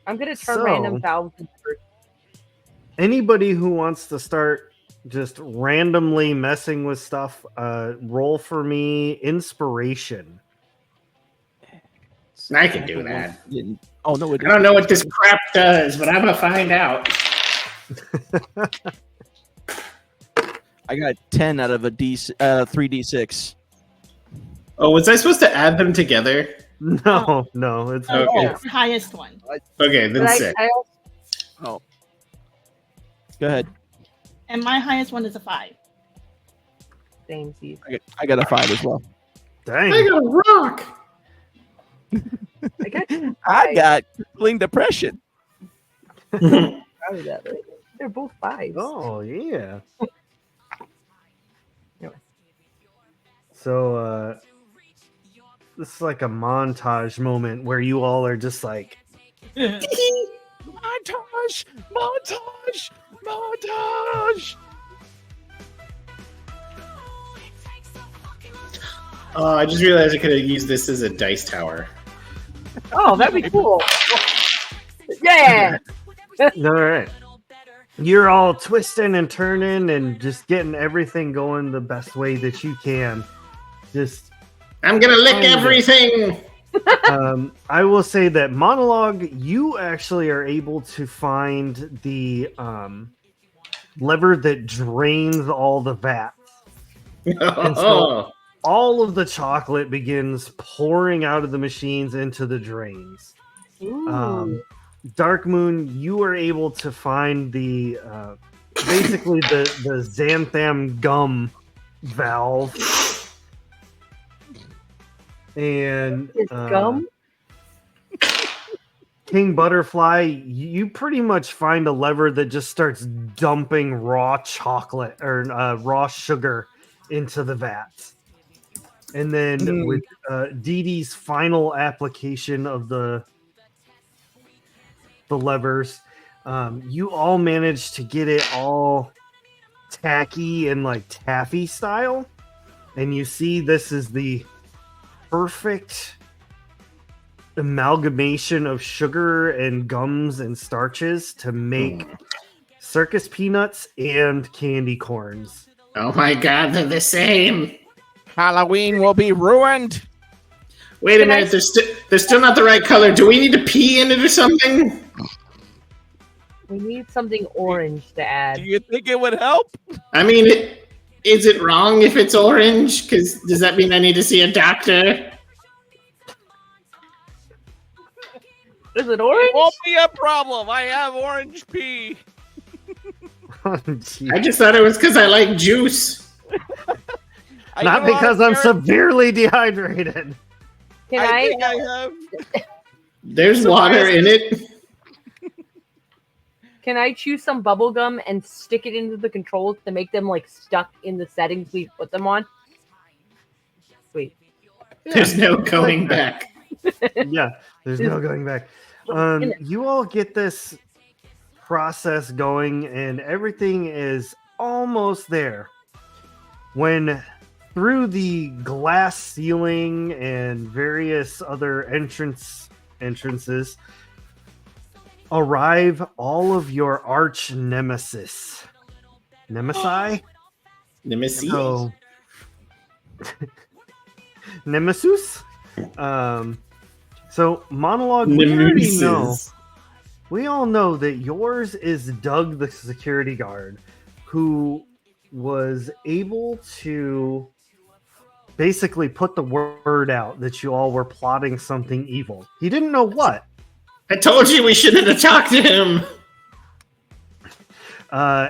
I'm gonna turn So- random valves into Anybody who wants to start just randomly messing with stuff, roll for me inspiration. I can do that. Oh no, it I don't know what this crap does, but I'm gonna find out. I got 10 out of a 3d6. Oh, was I supposed to add them together? No, it's Okay. the highest one. Okay, then But 6. I also, Oh, go ahead. And my highest one is a 5. same seed. I got a 5 as well. dang. I got a rock. I got I got crippling depression. proud of that. Right? They're both 5s. Oh yeah. Anyway. So this is like a montage moment where you all are just like Montage! Montage! Montage! Oh, I just realized I could have used this as a dice tower. Oh, that'd be cool. Yeah. all right. You're all twisting and turning and just getting everything going the best way that you can. Just I'm gonna lick Find it. everything. I will say that monologue, you actually are able to find the lever that drains all the vats. Oh, All of the chocolate begins pouring out of the machines into the drains. Ooh. Dark Moon, you are able to find the basically the xanthan gum valve. And Is gum? King Butterfly, you pretty much find a lever that just starts dumping raw chocolate or raw sugar into the vats. And then with Dee Dee's final application of the levers, you all managed to get it all tacky and like taffy style. And you see this is the perfect amalgamation of sugar and gums and starches to make circus peanuts and candy corns. Oh my god, they're the same. Halloween will be ruined. Wait a minute, they're still not the right color. Do we need to pee in it or something? We need something orange to Do add. you think it would help? I mean, is it wrong if it's orange? Because does that mean I need to see a doctor? Is it orange? It won't be a problem. I have orange pee. Oh, gee. I just thought it was because I like juice. Not because I'm severely dehydrated. Can I I? think I have. There's water in it. Can I chew some bubble gum and stick it into the controls to make them like stuck in the settings we put them on? Sweet. There's no going back. Yeah, there's no going back. You all get this process going, and everything is almost there. When through the glass ceiling and various other entrances arrive all of your arch nemesis. Nemesis? Nemesis. So, Nemesis? So, monologue, we all know that yours is Doug the security guard, who was able to basically put the word out that you all were plotting something evil. He didn't know what. I told you we shouldn't have talked to him.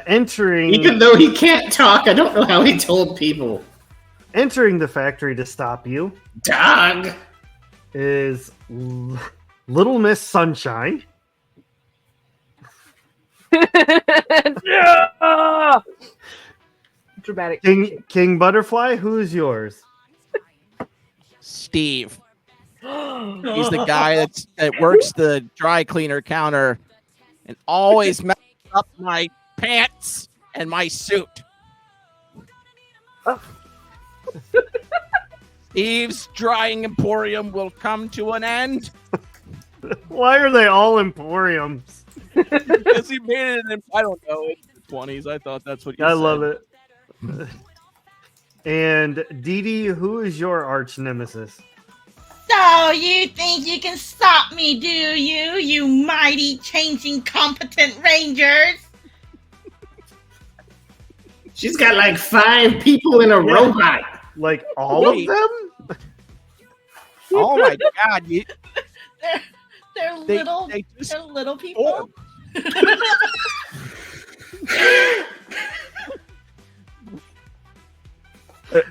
Even Even though he can't talk, I don't know how he told people. entering the factory to stop you Dog. is Little Miss Sunshine. Yeah! Dramatic. King Butterfly, who's yours? Steve. He's the guy that works the dry cleaner counter and always messes up my pants and my suit. Steve's drying emporium will come to an end Why are they all emporiums? because he made it in, I don't know, in the 20s. I thought that's what you I said. love it. And Dee Dee, who is your arch nemesis? So you think you can stop me, do you? You mighty changing competent rangers. She's got like 5 people in a robot. Like all Wait. of them? Oh my god! They're They- little they just they're little people.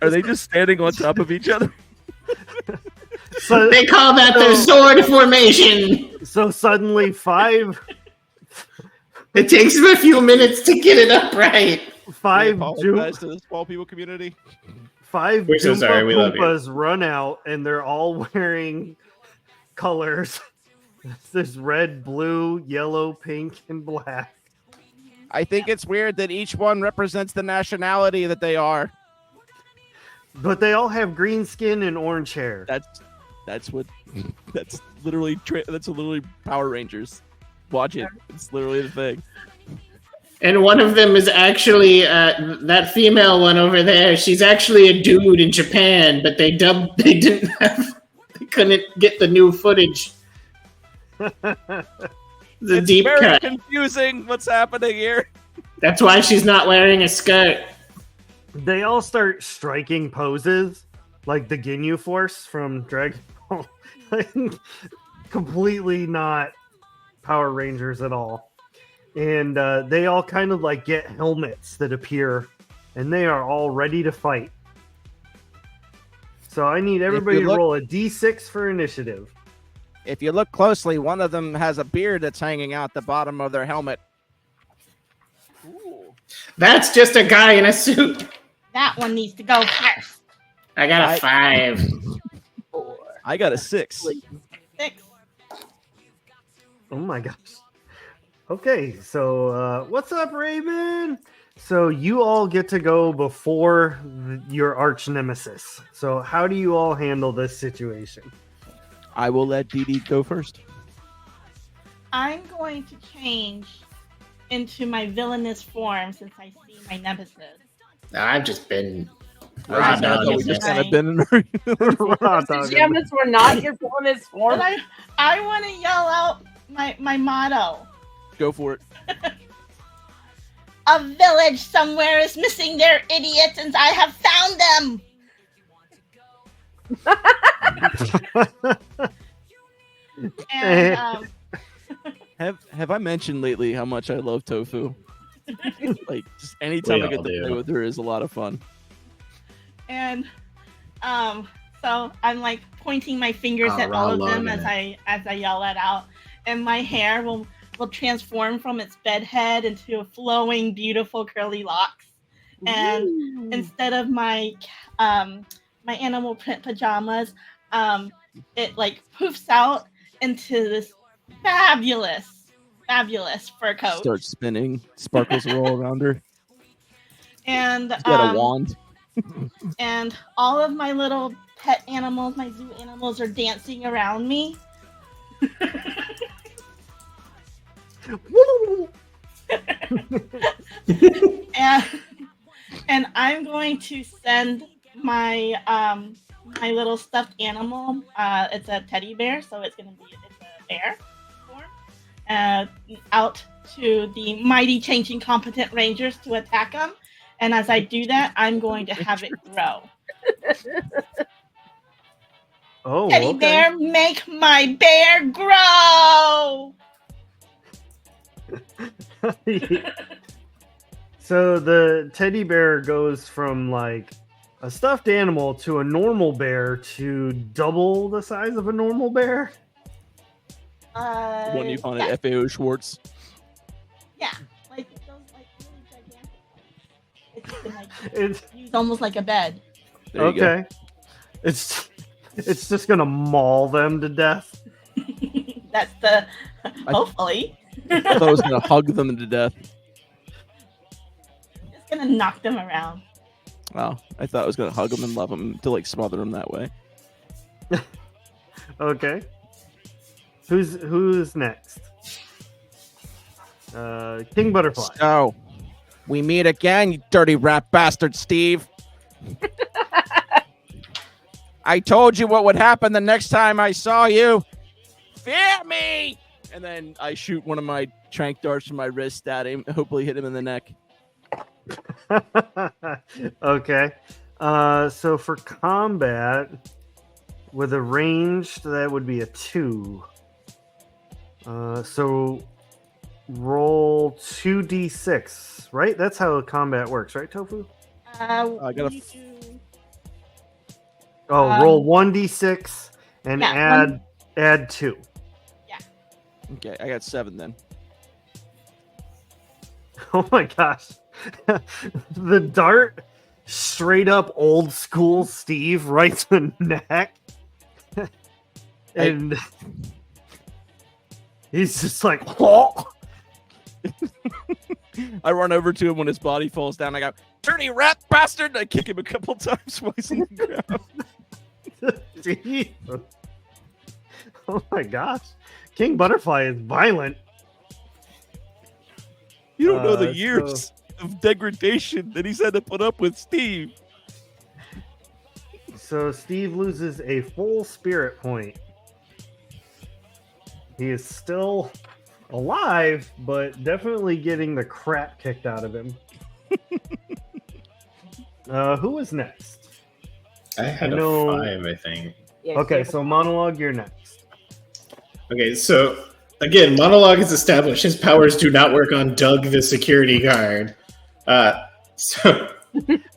Are they just standing on top of each other? So, They call that the sword formation. so suddenly 5 It takes them a few minutes to get it up right. I Doom, apologize to the small people community. 5 We're so Doompa sorry, we love you. Loompas run out, and they're all wearing colors. There's red, blue, yellow, pink, and black. I think it's weird that each one represents the nationality that they are. But they all have green skin and orange hair. That's literally Power Rangers. Watch it. It's literally the thing. And one of them is actually that female one over there. She's actually a dude in Japan, but they couldn't get the new footage. The It's deep very cut. confusing what's happening here. That's why she's not wearing a skirt. They all start striking poses like the Ginyu Force from Dragon Ball. Completely not Power Rangers at all. And they all kind of like get helmets that appear, and they are all ready to fight. So I need everybody to roll a d6 for initiative. If you look closely, one of them has a beard that's hanging out the bottom of their helmet. That's just a guy in a suit. That one needs to go first. I got a 5. I got a 6. 6. Oh my gosh. Okay, so what's up, Raven? So you all get to go before your arch nemesis. So how do you all handle this situation? I will let Dee Dee go first. I'm going to change into my villainous form since I see my nemesis. I've just been I raw thought we dogging just this. kind of been in our Raw The dogging. pajamas were not your villainous form. But I want to yell out my motto. Go for it. A village somewhere is missing their idiots, and I have found them. And Have I mentioned lately how much I love tofu? Like just anytime I We get all to do. play with her is a lot of fun. and so I'm like pointing my fingers Oh, at all of raw them love as I yell that out, and my hair will transform from its bed head into flowing, beautiful curly locks. And instead of my animal print pajamas, it like poofs out into this fabulous fur coat. Starts spinning, sparkles are all around her. And She's got a wand. and all of my little pet animals, my zoo animals, are dancing around me. and I'm going to send my my little stuffed animal. It's a teddy bear, so it's a bear form. Out to the mighty changing competent rangers to attack them. And as I do that, I'm going to have it grow. Oh, Teddy okay. bear, make my bear grow! So the teddy bear goes from like a stuffed animal to a normal bear to double the size of a normal bear. When you found yeah, at FAO Schwartz. yeah, like those like really gigantic ones. It's been, like, It's used almost like a bed. There you go. okay. It's just gonna maul them to death. That's the hopefully. I thought I was gonna hug them to death. It's gonna knock them around. Wow, I thought I was gonna hug them and love them to like smother them that way. Okay. Who's next? King Butterfly. So, we meet again, you dirty rat bastard, Steve. I told you what would happen the next time I saw you. Fear me! And then I shoot one of my trank darts from my wrist at him, hopefully hit him in the neck. Okay. So for combat, with a ranged, that would be a 2. So roll 2d6, right? That's how combat works, right, Tofu? I got a you f- do- Oh, roll 1d6 and yeah, add 2. Okay, I got 7 then. Oh my gosh. The dart straight up old school Steve right to the neck. And he's just like, oh. I run over to him when his body falls down. I go, dirty rat bastard! And I kick him a couple times while he's on the ground. Steve. Oh my gosh. King Butterfly is violent. You don't know the So- years of degradation that he's had to put up with, Steve. So Steve loses a full spirit point. He is still alive, but definitely getting the crap kicked out of him. Who is next? I had No. a 5, I think. Yeah, Okay, so so monologue, you're next. Okay, so again, monologue is established. His powers do not work on Doug, the security guard. So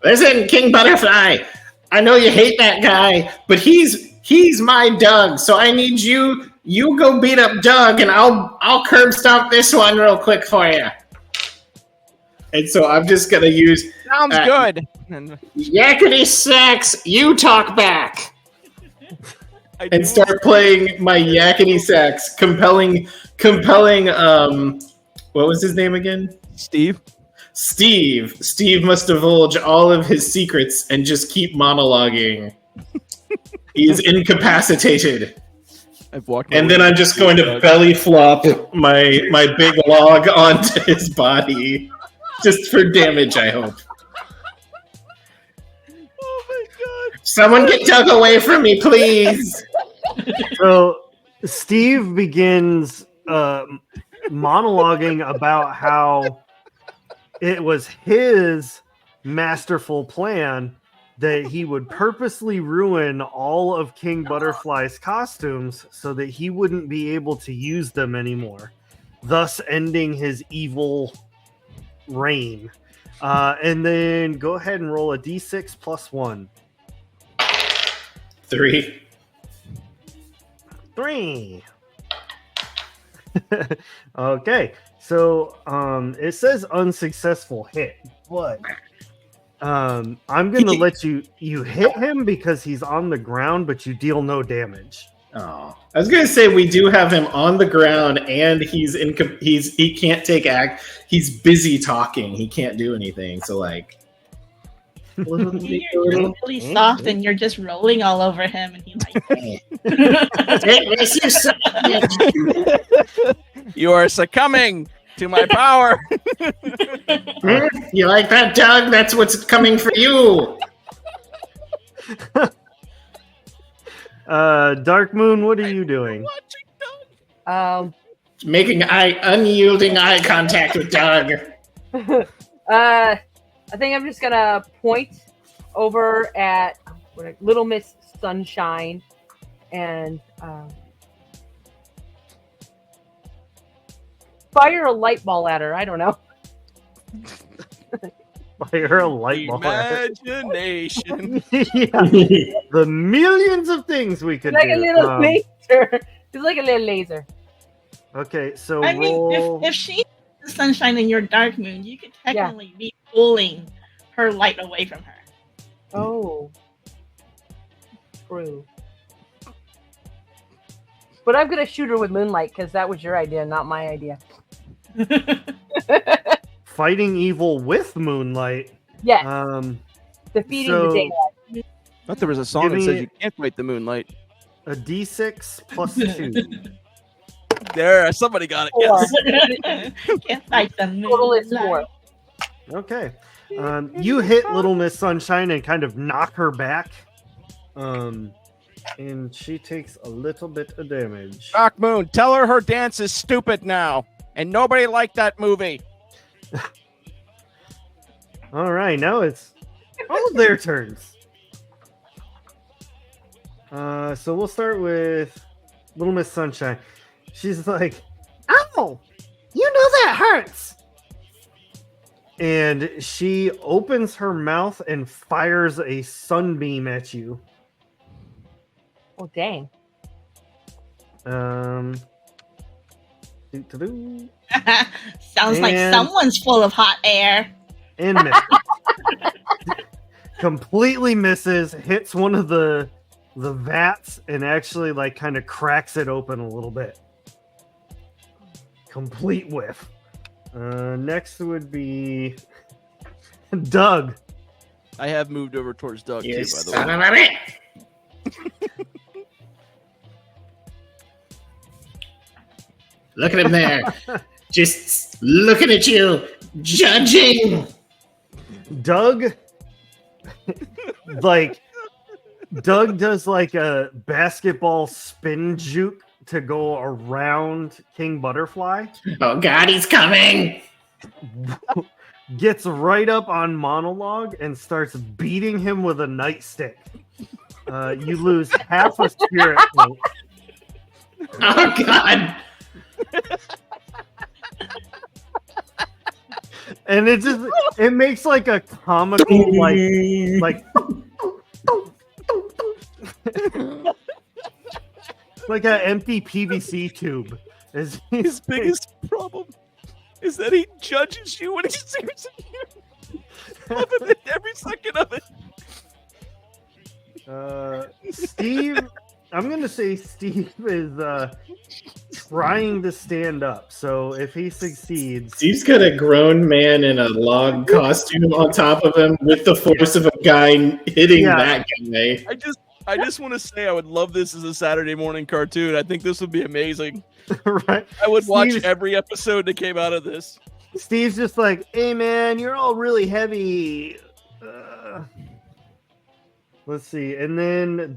listen, King Butterfly. I know you hate that guy, but he's my Doug. So I need you. You go beat up Doug, and I'll curb stomp this one real quick for you. And so I'm just gonna use Sounds good. And yakety sax. You talk back. And start playing my yakety sax, compelling. What was his name again? Steve? Steve must divulge all of his secrets and just keep monologuing. He is incapacitated. I've walked. And then I'm just going to belly flop my big log onto his body, just for damage. I hope. Oh my god! Someone get Doug away from me, please. So Steve begins monologuing about how it was his masterful plan that he would purposely ruin all of King Butterfly's costumes so that he wouldn't be able to use them anymore, thus ending his evil reign. And then go ahead and roll a d6 plus 1. 3. 3. Okay, so it says unsuccessful hit, but I'm gonna let you hit him because he's on the ground, but you deal no damage. Oh, I was gonna say we do have him on the ground, and he can't take act. He's busy talking. He can't do anything. So like, You're really soft, and you're just rolling all over him, and he's like, take this, you son of a bitch. You are succumbing to my power. You like that, Doug? That's what's coming for you. Dark Moon, what are you doing? Making unyielding eye contact with Doug. I think I'm just gonna point over at Little Miss Sunshine and fire a light ball at her. I don't know. Fire a light ball at her. Imagination. Yeah. The millions of things we could Like do. a little laser. It's like a little laser. Okay, so I mean, roll. if she's the Sunshine and you're Dark Moon, you could technically be pulling her light away from her. Oh. True. But I'm gonna shoot her with moonlight because that was your idea, not my idea. Fighting evil with moonlight. Yes. Defeating so- the daylight. I thought there was a song that Give says me- you can't fight the moonlight. A d6 plus 2. There, somebody got it. Four. Yes. Can't fight the moon. Total is 4. Okay. You hit Little Miss Sunshine and kind of knock her back. And she takes a little bit of damage. Dark Moon, tell her dance is stupid now, and nobody liked that movie. All right, now it's all their turns. So we'll start with Little Miss Sunshine. She's like, "Ow! You know that hurts!" And she opens her mouth and fires a sunbeam at you. Oh, dang. Doo-doo-doo. Sounds like And- someone's full of hot air. And miss. Completely misses, hits one of the vats and actually like kind of cracks it open a little bit. Complete whiff. Next would be Doug. I have moved over towards Doug You too, by son the way. of a bitch. Look at him there. Just looking at you, judging. Doug Doug does like a basketball spin juke to go around King Butterfly. Oh God, he's coming. Gets right up on Monologue and starts beating him with a nightstick. You lose half a spirit point. Oh God. And it makes like a comical like like an empty PVC tube. His biggest problem is that he judges you when he stares at you. Loving it every second of it. Steve, I'm gonna say Steve is trying to stand up. So if he succeeds, Steve's got a grown man in a log costume on top of him with the force of a guy hitting Yeah. that guy. I just want to say I would love this as a Saturday morning cartoon. I think this would be amazing. Right? I would watch Steve's- every episode that came out of this. Steve's just like, hey man, you're all really heavy. Let's see, and then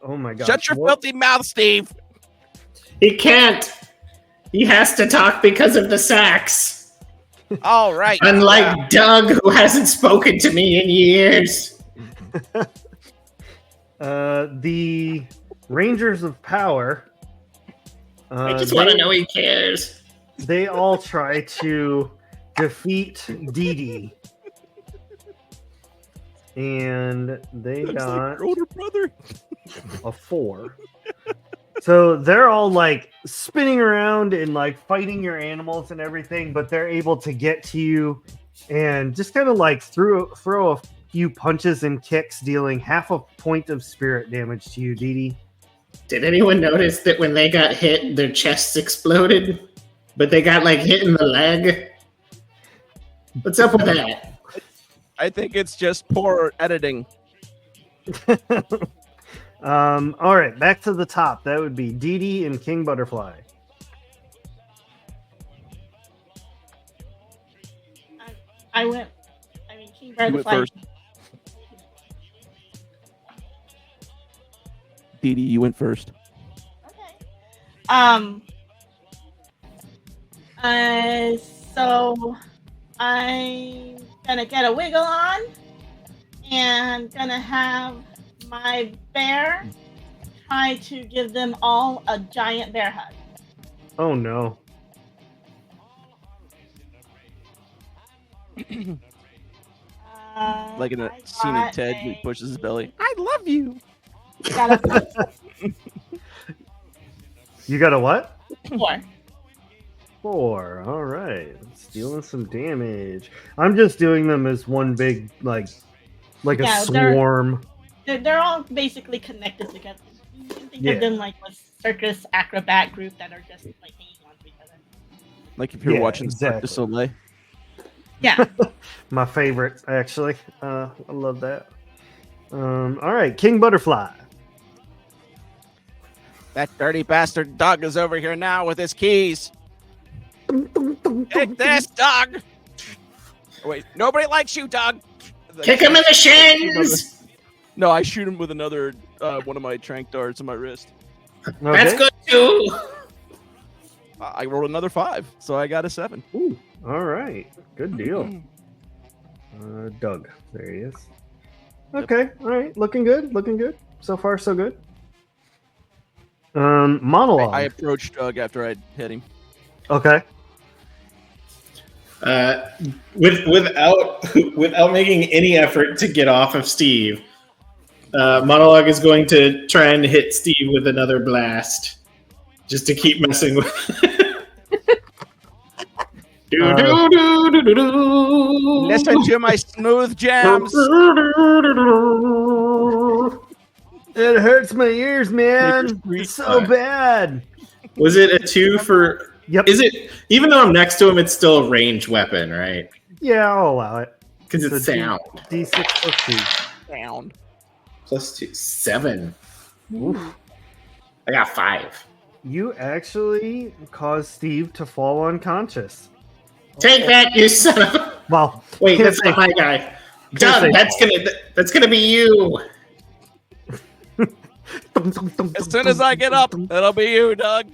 oh my god, Shut your filthy mouth, Steve. He can't. He has to talk because of the sax. All right. Unlike Doug, who hasn't spoken to me in years. The Rangers of Power. I just want to know he cares. They all try to defeat Dee Dee. And they Looks like got your older brother. a 4. So they're all like spinning around and like fighting your animals and everything, but they're able to get to you and just kind of like throw a few punches and kicks, dealing half a point of spirit damage to you, Dee Dee. Did anyone notice that when they got hit, their chests exploded? But they got like hit in the leg? What's up with that? I think it's just poor editing. All right, back to the top. That would be Dee Dee and King Butterfly. King You went Butterfly. first. Dee Dee, you went first. Okay. So I'm gonna get a wiggle on and gonna have my bear try to give them all a giant bear hug. Oh no. Like in a I scene in got Ted, he a- pushes his belly. I love you. got a You got a what? 4. 4. All right. Stealing some damage. I'm just doing them as one big, like a Yeah, they're- swarm. They're all basically connected together. You can think Yeah. of them like a circus acrobat group that are just like hanging on to each other. Like if you're Yeah, watching Cirque du exactly. Soleil. Yeah. My favorite, actually. I love that. All right, King Butterfly. That dirty bastard dog is over here now with his keys. Take this, dog. Oh, wait, nobody likes you, dog. Kick him in the shins! No, I shoot him with another one of my trank darts on my wrist. That's Okay. good too! I rolled another 5, so I got a 7. Ooh, all right. Good deal. Doug. There he is. Okay, all right. Looking good. Looking good. So far, so good. Monologue. I approached Doug after I hit him. Okay. Without making any effort to get off of Steve, Monologue is going to try and hit Steve with another blast, just to keep messing with. Listen to my smooth jams. It hurts my ears, man. Make it It's so bad. Was it a 2 for? Yep. Is it? Even though I'm next to him, it's still a ranged weapon, right? Yeah, I'll allow it. Because it's So sound. D6 plus 2. Sound. +2, 7. Oof. I got 5. You actually caused Steve to fall unconscious. Take that, you son of a... Well, Wait, can't that's say- not my guy. say Doug, that's gonna be you. As soon as I get up, it'll be you, Doug.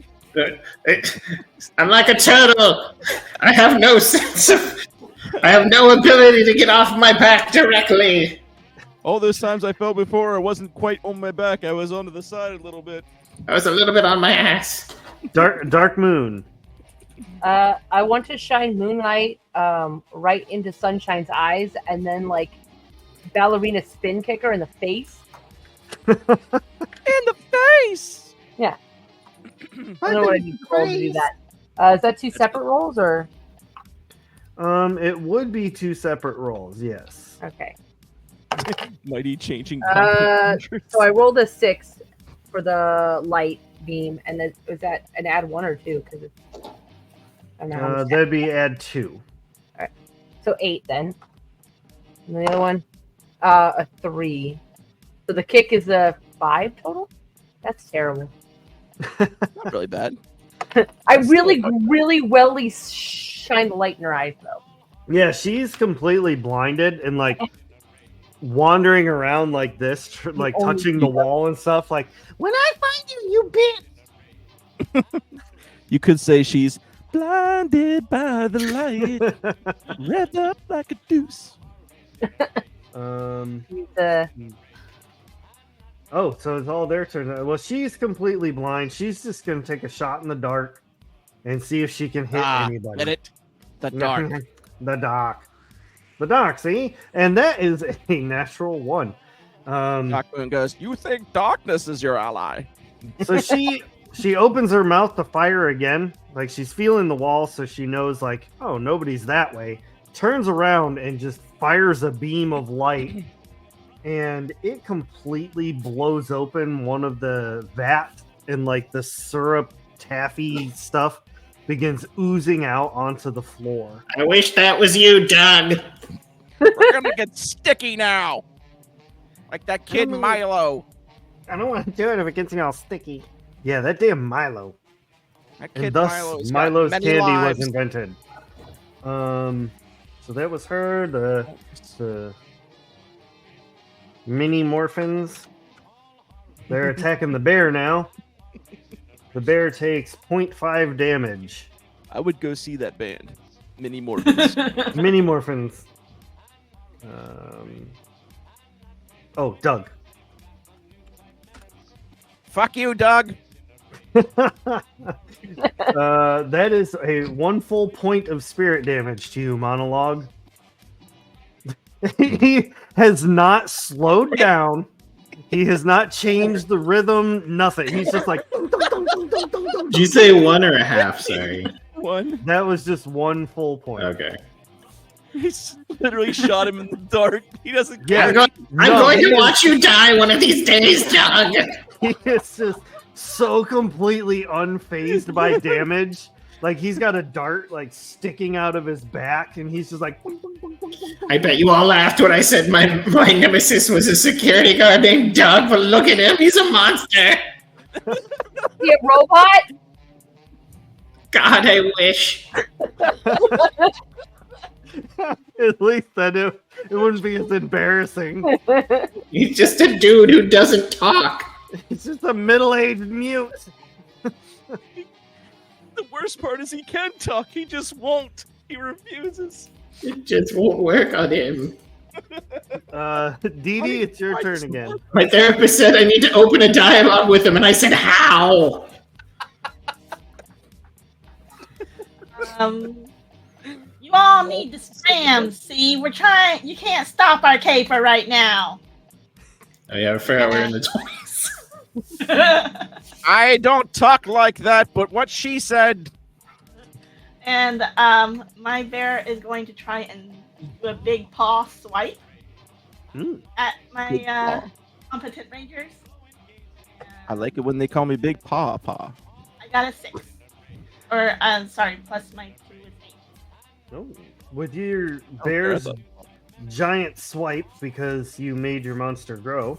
I'm like a turtle. I have no sense of. I have no ability to get off my back directly. All those times I fell before, I wasn't quite on my back. I was onto the side a little bit. I was a little bit on my ass. Dark Moon. I want to shine moonlight right into Sunshine's eyes, and then like ballerina spin kicker in the face. In the face! Yeah. I don't know what I'd be called to do that. Is that 2 separate rolls or? It would be 2 separate rolls, yes. Okay. Mighty changing. So I rolled a 6 for the light beam, and then was that an add 1 or 2? Because it's I don't know how much That'd be add 2. so 8 then. And then the other one, a 3. So the kick is a 5 total. That's terrible. Not really bad. I really, really well shine the light in her eyes, though. Yeah, she's completely blinded and like wandering around like this, like Oh, touching the wall and stuff. Like, when I find you, you bitch. You could say she's blinded by the light, revved up like a deuce. Oh, so it's all their turn. Well, she's completely blind. She's just gonna take a shot in the dark and see if she can hit anybody. Get it? The dark. The dark. The dark, see? And that is a natural 1. Doc Moon goes, "You think darkness is your ally?" So she opens her mouth to fire again. Like she's feeling the wall, so she knows like, oh, nobody's that way. Turns around and just fires a beam of light. And it completely blows open one of the vat, and like the syrup taffy stuff begins oozing out onto the floor. I wish that was you, Doug. We're gonna get sticky now, like that kid Milo. I don't want to do it if it gets me all sticky. Yeah, that damn Milo. That And kid thus Milo's Milo's got candy many lives. was invented. So that was her. The mini morphins. They're attacking the bear now. The bear takes 0.5 damage. I would go see that band, Mini Morphins. Mini morphins. Oh, Doug. Fuck you, Doug. That is a 1 full point of spirit damage to you, Monologue. He has not slowed down. He has not changed the rhythm. Nothing. He's just like. Did you say 1 or a half? Sorry. 1. That was just 1 full point. Okay. He's literally shot him in the dark. He doesn't Yeah. care. I'm going to watch you die one of these days, Doug. He is just so completely unfazed by damage. Like he's got a dart like sticking out of his back, and he's just like. I bet you all laughed when I said my nemesis was a security guard named Doug, but look at him, he's a monster. Be a robot? God, I wish. At least then it wouldn't be as embarrassing. He's just a dude who doesn't talk. It's just a middle-aged mute. The worst part is he can talk. He just won't. He refuses. It just won't work on him. Dee Dee, it's your turn again. My therapist said I need to open a dialogue with him, and I said, how? You all need to scram. See, we're trying. You can't stop our caper right now. Oh yeah, I forgot we're in the 20s. I don't talk like that, but what she said. And my bear is going to try and do a big paw swipe at my competent rangers. I like it when they call me Big Paw. I got a 6. Or sorry, plus my 2 is 8. Oh, with your bear's giant swipe, because you made your monster grow,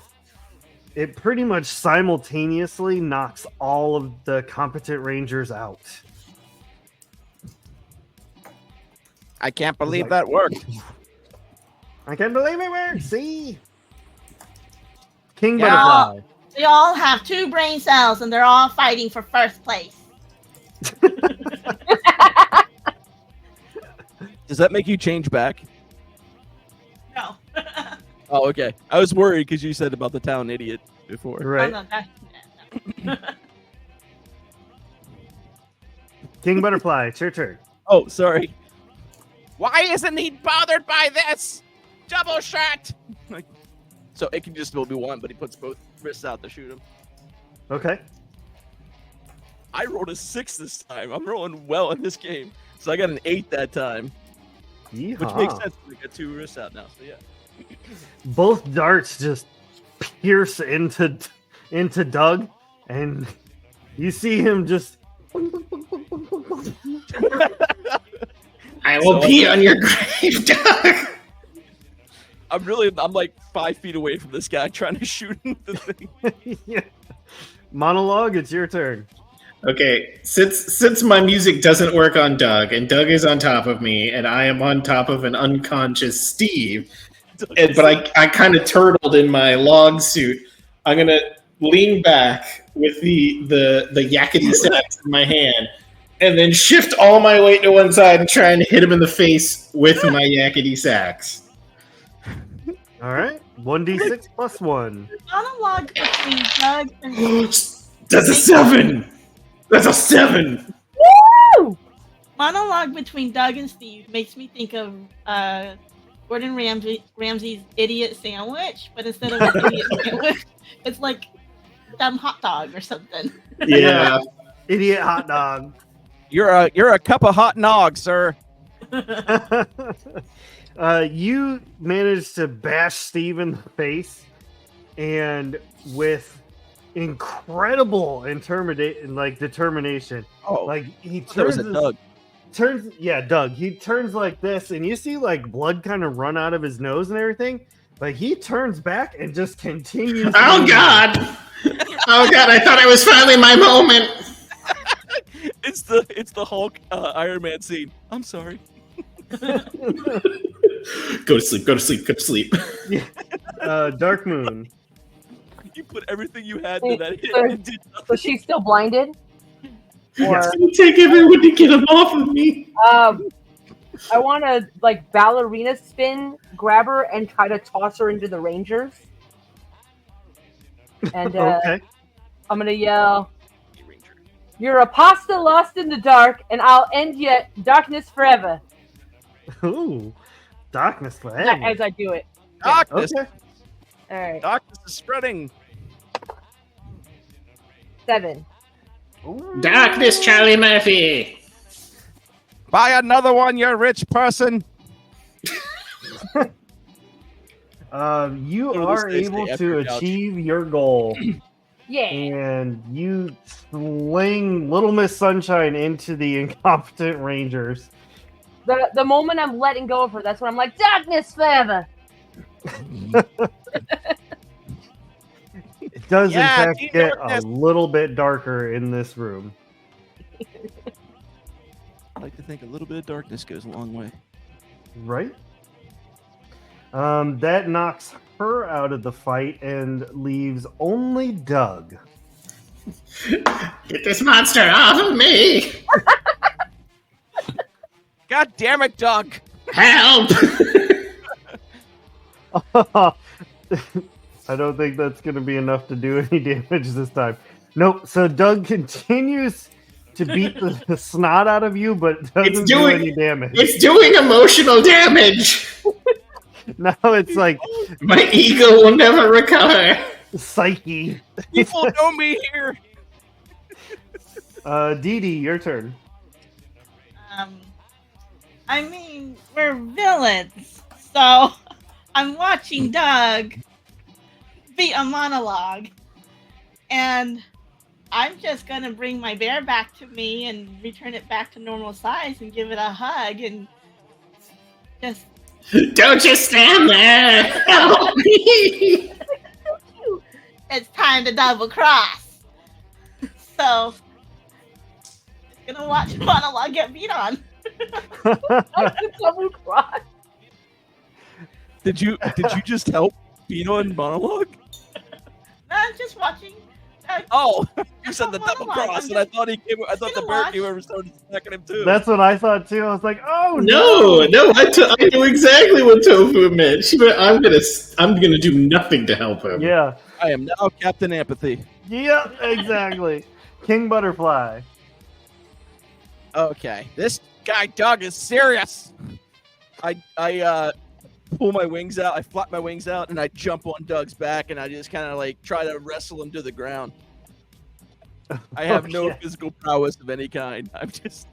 it pretty much simultaneously knocks all of the competent rangers out. I can't believe that worked. I can't believe it worked. See? King Yeah. Butterfly. They all have 2 brain cells, and they're all fighting for first place. Does that make you change back? No. Oh, okay. I was worried because you said about the town idiot before. Right. Oh, no, King Butterfly, it's your turn. Oh, sorry. Why isn't he bothered by this? Double shot! Like, so it can just still be 1, but he puts both wrists out to shoot him. Okay. I rolled a 6 this time. I'm rolling well in this game. So I got an 8 that time. Yeehaw. Which makes sense. We got 2 wrists out now, so yeah. Both darts just pierce into Doug, and you see him just. I will pee on your grave, Doug. I'm like 5 feet away from this guy trying to shoot him with the thing. Yeah. Monologue, it's your turn. Okay, since my music doesn't work on Doug, and Doug is on top of me, and I am on top of an unconscious Steve, but I kind of turtled in my log suit. I'm gonna lean back with the yakety sax in my hand, and then shift all my weight to one side and try and hit him in the face with my yakety sax. All right, 1d6 plus 1. Monologue between Doug and That's a 7. That's a 7. Woo! monologue between Doug and Steve makes me think of Gordon Ramsay's idiot sandwich, but instead of an idiot sandwich, it's like dumb hot dog or something. Yeah. Idiot hot dog. You're a cup of hot nog, sir. You managed to bash Steve in the face, and with incredible determination, like he That was turns a Doug. Doug. He turns like this, and you see like blood kind of run out of his nose and everything. But he turns back and just continues. Oh God! Oh God! I thought it was finally my moment. It's the Hulk Iron Man scene. I'm sorry. Go to sleep. Go to sleep. Go to sleep. Dark Moon. You put everything you had into that hit. So- and did nothing. So she's still blinded? Or It's gonna take everyone to get him off of me. I want to like ballerina spin, grab her, and try to toss her into the Rangers. And Okay. I'm gonna yell, "You're a pasta lost in the dark, and I'll end you darkness forever." Ooh, darkness forever. As I do it. Darkness. Okay. All right, Darkness is spreading. 7. Darkness, Charlie Murphy. Buy another one, you rich person. You One of are those days able stay after to your couch. achieve your goal, Yeah. and you sling Little Miss Sunshine into the incompetent Rangers. The moment I'm letting go of her, that's when I'm like, darkness forever. It does, Yeah, in fact, Team get Darkness. a little bit darker in this room. I like to think a little bit of darkness goes a long way. Right? That knocks her out of the fight and leaves only Doug. Get this monster off of me! God damn it, Doug! Help! I don't think that's going to be enough to do any damage this time. Nope. So Doug continues to beat the snot out of you, but doesn't do doing- any damage. It's doing emotional damage. Now it's like My ego will never recover. psyche. People know me here. Dee Dee, your turn. I mean, we're villains, so I'm watching Doug beat a monologue, and I'm just gonna bring my bear back to me and return it back to normal size and give it a hug and just Don't just stand there. Help me. it's time to double cross. So gonna watch a monologue get beat on. Double cross. Did you just help beat on monologue? No, I'm just watching. Oh, you said not the double monologue, cross, I'm and I just thought I thought the gonna bear watch. came over and started attacking him too. That's what I thought too. I was like, oh No, I knew exactly what Tofu meant. She went, I'm gonna do nothing to help him. Yeah. I am now Captain Empathy. Yep, exactly. King Butterfly. Okay, this guy Doug is serious. I pull my wings out, I flap my wings out, and I jump on Doug's back, and I just kind of like try to wrestle him to the ground. I have no Okay. physical prowess of any kind. I'm just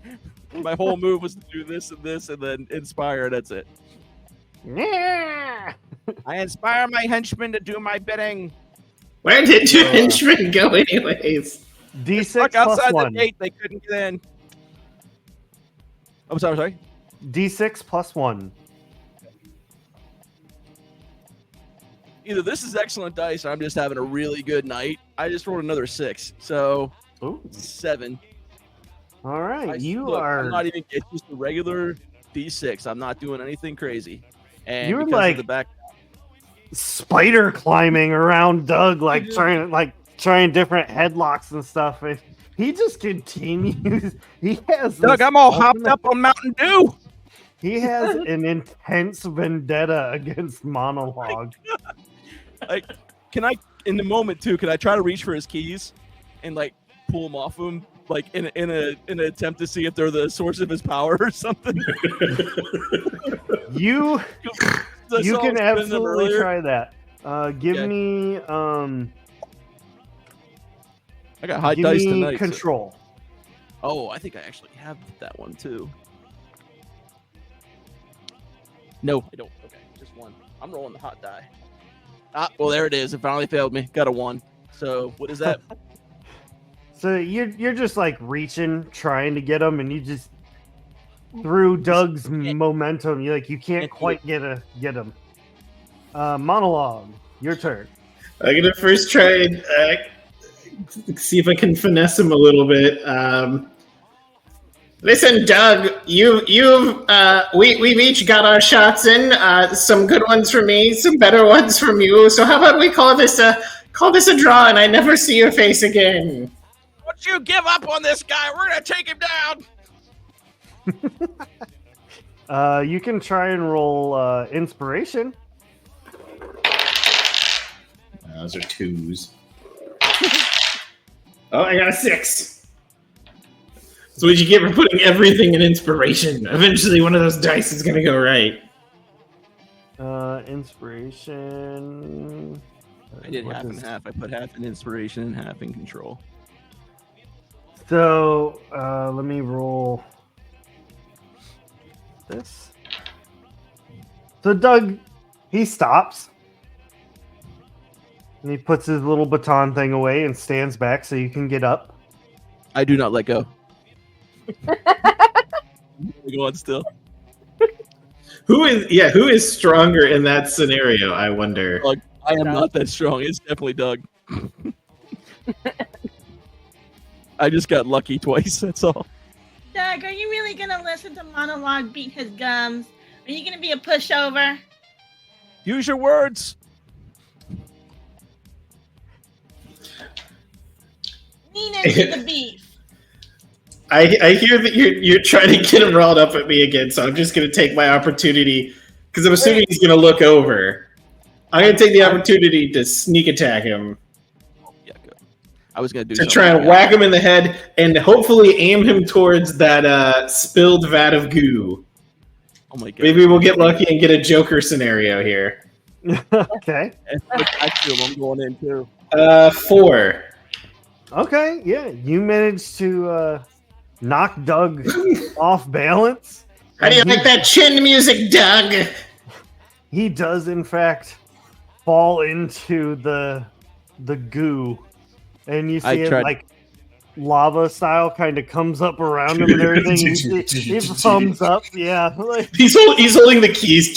my whole move was to do this, and then inspire. That's it. Yeah. I inspire my henchmen to do my bidding. Where did your henchman go, anyways? D6 Stuck plus outside the 1. gate, they couldn't get in. I'm sorry. D6 plus 1. either this is excellent dice or I'm just having a really good night. I just rolled another 6. So Ooh. 7. All right, I'm not even. It's just a regular D6. I'm not doing anything crazy. And You're because like of the back, spider climbing around Doug, like trying different headlocks and stuff, and he just continues. He has Doug, I'm all hopped up on Mountain Dew. He has an intense vendetta against Monologue. Like, can I, in the moment too? Can I try to reach for his keys and like pull him off him, like in an attempt to see if they're the source of his power or something? You can absolutely try that. Give me I got high dice tonight. Control. So. Oh, I think I actually have that one too. No, I don't. Okay, just one. I'm rolling the hot die. Ah, well, there it is. It finally failed me. Got a 1. So what is that? So you're just like reaching, trying to get him, and you just through Doug's momentum, you can't quite get him. Monologue, your turn. I'm gonna first try and see if I can finesse him a little bit. Listen, Doug, we've each got our shots in. Some good ones for me, some better ones from you. So how about we call this a draw, and I never see your face again. Don't you give up on this guy? We're gonna take him down. You can try and roll inspiration. Those are 2s. Oh, I got a 6. So what'd you get for putting everything in inspiration? Eventually one of those dice is going to go right. Inspiration... I did half and half. I put half in inspiration and half in control. So, let me roll this. So Doug, he stops. And he puts his little baton thing away and stands back so you can get up. I do not let go. Go on still. Who is stronger in that scenario, I wonder? Doug, I am not that strong. It's definitely Doug. I just got lucky twice, that's all. Doug, are you really gonna listen to Monologue beat his gums? Are you gonna be a pushover? Use your words. Lean into the beef. I hear that you're trying to get him riled up at me again, so I'm just going to take my opportunity, because I'm assuming he's going to look over. I'm going to take the opportunity to sneak attack him. Yeah, good. I was going to try and whack him in the head and hopefully aim him towards that spilled vat of goo. Oh my god! Maybe we'll get lucky and get a Joker scenario here. Okay. I'm going in too. 4. Okay, yeah, you managed to knock Doug off balance. How do you like that chin music, Doug? He does, in fact, fall into the goo, and you see it like lava style kind of comes up around him and everything. He thumbs up, yeah. He's holding the keys.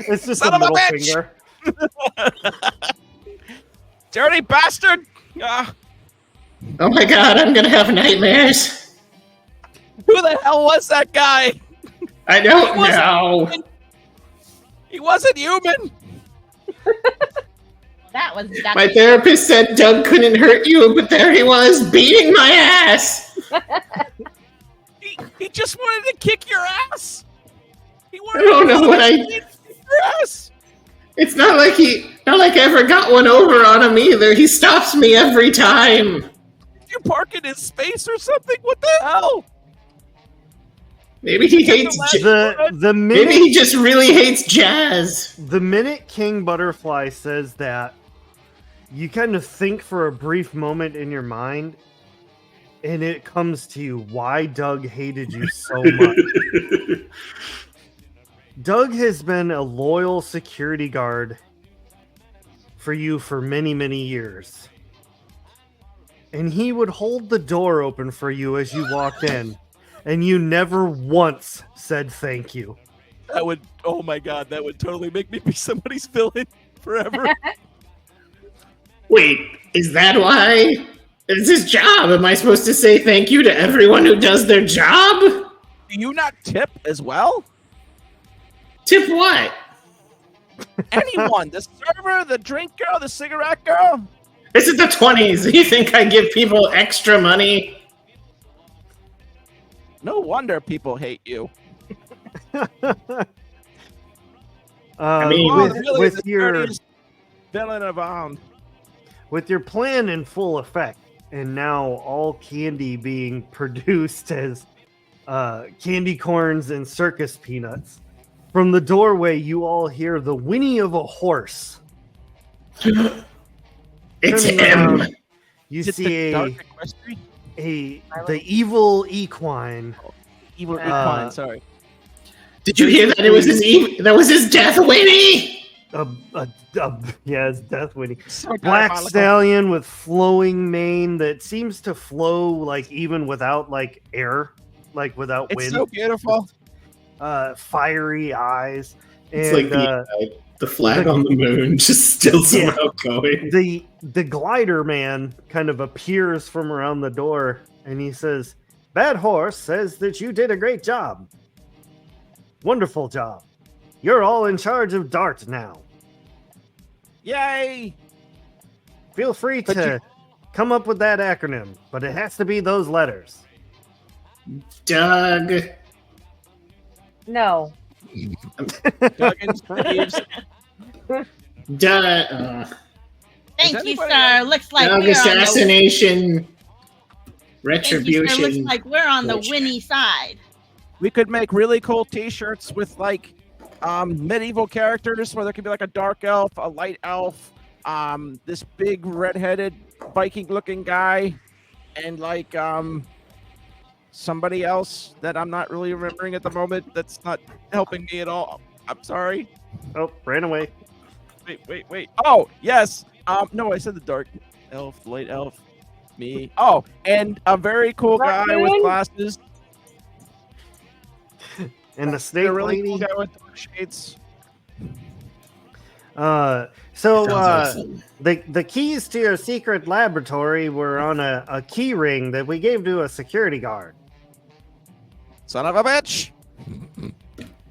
It's just a middle finger. Dirty bastard! Oh my god, I'm gonna have nightmares. Who the hell was that guy? I don't know. He wasn't human. That was my therapist said Doug couldn't hurt you, but there he was beating my ass. he just wanted to kick your ass. I don't know what I. Your ass. It's not like I ever got one over on him either. He stops me every time. Did you park in his space or something? What the hell? Maybe he hates the minute, maybe he just really hates jazz. The minute King Butterfly says that, you kind of think for a brief moment in your mind, and it comes to you why Doug hated you so much. Doug has been a loyal security guard for you for many, many years. And he would hold the door open for you as you walked in. And you never once said thank you. That would, oh my god, that would totally make me be somebody's villain. forever. Wait, is that why? It's his job. Am I supposed to say thank you to everyone who does their job? Do you not tip as well? Tip what? Anyone? The server, the drink girl, the cigarette girl? This is the 20s. You think I give people extra money? No wonder people hate you. I mean, with the your dirtiest villain around. with your plan in full effect, and now all candy being produced as candy corns and circus peanuts. From the doorway, you all hear the whinny of a horse. it's Turning him. around, you Is it see the Dark Equestrian? the evil equine. Evil Uh, equine, sorry. Did you hear that? It was that was his death whinny. Yeah, it's death whinny. So Black diabolical. stallion with flowing mane that seems to flow like even without like air, like without It's wind. so beautiful. Fiery eyes. It's And, like the flag on the moon, just still somehow going. the glider man kind of appears from around the door and he says, "Bad Horse says that you did a great job. Wonderful job. You're all in charge of Dart now. Yay! Feel free But to come up with that acronym, but it has to be those letters." Doug. No. Doug and Steve's. Doug. Thank you, anybody sir. Looks like Doug we're on the assassination. Thank you, sir. Retribution. Looks like we're on the Bullshit. winning side. We could make really cool T-shirts with like medieval characters, where there could be like a dark elf, a light elf, this big red-headed Viking-looking guy, and like somebody else that I'm not really remembering at the moment. That's not helping me at all. I'm sorry. Oh, ran away. Wait. Oh, yes. No, I said the dark elf, the light elf, me. Oh, and a very cool guy with Raccoon? glasses. And the snake A really lady. cool guy with dark shades. So Sounds awesome. the keys to your secret laboratory were on a key ring that we gave to a security guard. Son of a bitch.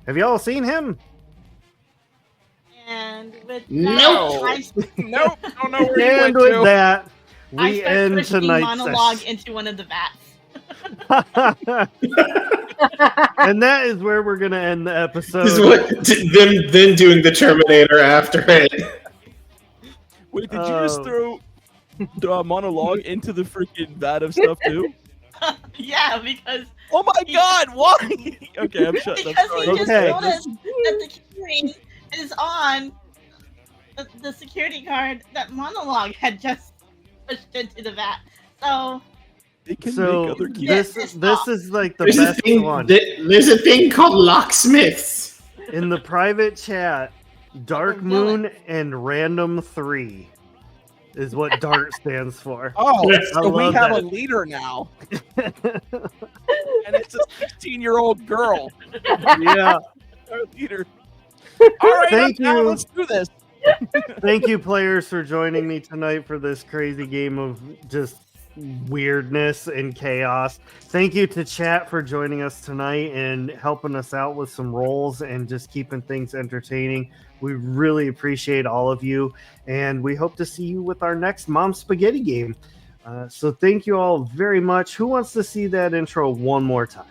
Have you all seen him? And with No. that, Nope. Don't know where you And went with to. that, I we start end pushing tonight's monologue session. into one of the vats. And that is where we're gonna end the episode. This is what them doing the Terminator after it. Wait, did you just throw the monologue into the freaking vat of stuff too? Yeah, because Oh my god, why? Okay, I'm shutting up. because Sorry. he just Okay. told us that the keyring is on the security guard that monologue had just pushed into the vat. So They can So make other keys. this is like the There's a best thing. one. There's a thing called locksmiths. In the private chat, Dark Other villain. Moon and Random 3 is what DART stands for. Oh, Yes, so I we love have that. a leader now. And it's a 16-year-old girl. Yeah. Our leader. All right, Thank now you. let's do this. Thank you, players, for joining me tonight for this crazy game of just weirdness and chaos. Thank you to chat for joining us tonight and helping us out with some roles and just keeping things entertaining. We really appreciate all of you, and we hope to see you with our next Mom Spaghetti game. So thank you all very much. Who wants to see that intro one more time?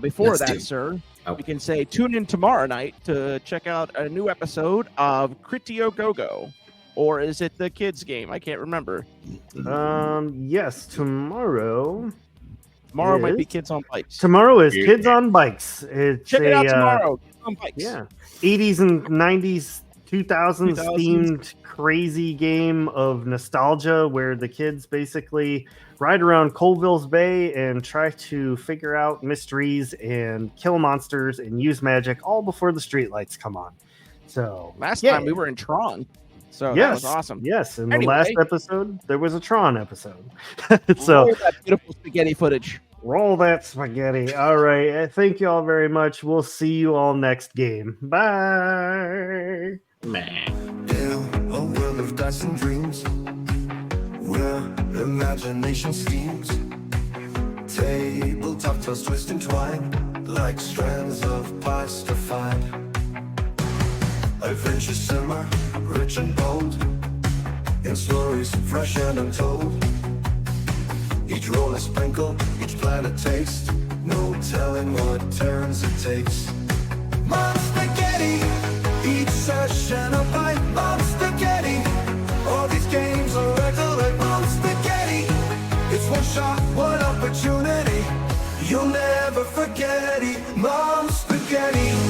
Before Let's that, do- sir, Oh. we can say tune in tomorrow night to check out a new episode of Critio Go-Go. Or is it the kids game? I can't remember. Yes, tomorrow. Tomorrow might be Is? Kids on Bikes. Tomorrow is Weird. Kids on Bikes. It's Check it out a, tomorrow. Kids on Bikes. Yeah, 80s and 90s, 2000s 2000s. themed crazy game of nostalgia where the kids basically ride around Colville's Bay and try to figure out mysteries and kill monsters and use magic all before the streetlights come on. So Last yeah. time we were in Tron. So yes, that was awesome. Yes, in Anyway. the last episode there was a Tron episode. So Roll that beautiful spaghetti footage. roll that spaghetti. All right. Thank you all very much. We'll see you all next game. Bye. Meh. In a world of dice and dreams, where imagination schemes, tabletop tales twist and twine like strands of pasta fine. Adventures simmer, rich and bold, in stories fresh and untold. Each roll a sprinkle, each planet taste, no telling what turns it takes. Mom spaghetti, each session a bite. Mom spaghetti, all these games are recollect. Mom spaghetti, it's one shot, one opportunity. You'll never forget it. Mom spaghetti.